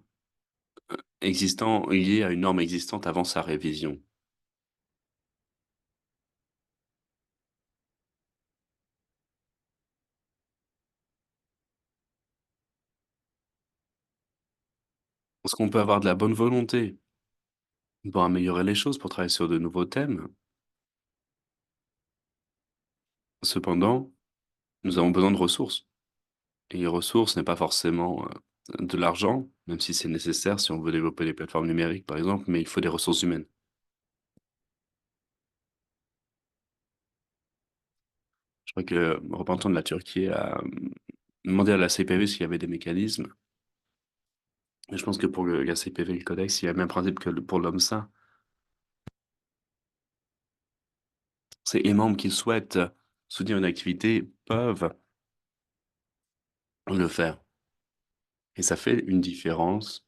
existant lié à une norme existante avant sa révision. Parce qu'on peut avoir de la bonne volonté pour améliorer les choses, pour travailler sur de nouveaux thèmes. Cependant, nous avons besoin de ressources. Et les ressources n'est pas forcément de l'argent, même si c'est nécessaire si on veut développer les plateformes numériques, par exemple, mais il faut des ressources humaines. Je crois que le représentant de la Turquie a demandé à la CPV s'il y avait des mécanismes. Mais je pense que pour la CPV et le Codex, il y a le même principe que pour l'OMSA. C'est les membres qui souhaitent soutenir une activité peuvent le faire. Et ça fait une différence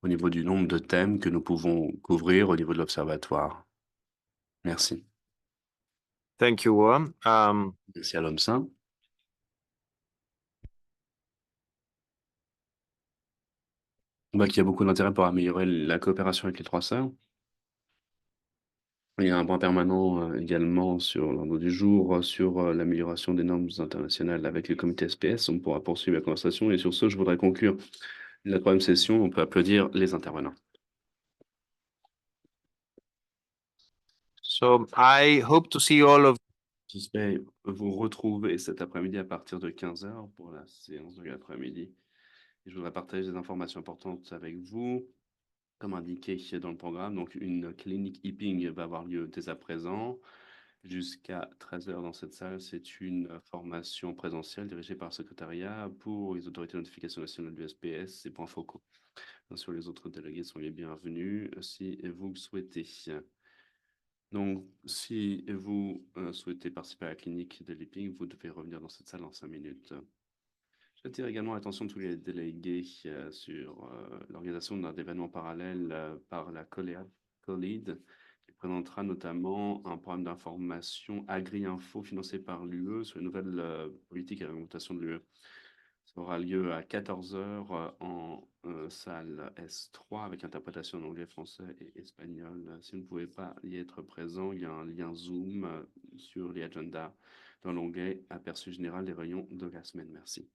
au niveau du nombre de thèmes que nous pouvons couvrir au niveau de l'observatoire. Merci. Thank you, Oa. Merci à l'OMSA. On voit qu'il y a beaucoup d'intérêt pour améliorer la coopération avec les 3 sœurs. Il y a un point permanent également sur l'ordre du jour sur l'amélioration des normes internationales avec le comité SPS. On pourra poursuivre la conversation et sur ce, je voudrais conclure la 3e session. On peut applaudir les intervenants. So I hope to see all of J'espère vous retrouver cet après-midi à partir de 15h pour la séance de l'après-midi. Je voudrais partager des informations importantes avec vous. Comme indiqué dans le programme, donc une clinique e-ping va avoir lieu dès à présent jusqu'à 13h dans cette salle. C'est une formation présentielle dirigée par le secrétariat pour les autorités de notification nationale du SPS et points focaux. Bien sûr, les autres délégués sont les bienvenus si vous le souhaitez. Donc, si vous souhaitez participer à la clinique de l'e-ping, vous devez revenir dans cette salle en 5 minutes. J'attire également l'attention de tous les délégués sur l'organisation d'un événement parallèle par la COLID, qui présentera notamment un programme d'information Agri-Info financé par l'UE sur les nouvelles politiques et réglementations de l'UE. Ça aura lieu à 14h en salle S3 avec interprétation en anglais, français et espagnol. Si vous ne pouvez pas y être présent, il y a un lien Zoom sur les agendas dans l'onglet Aperçu général des réunions de la semaine. Merci.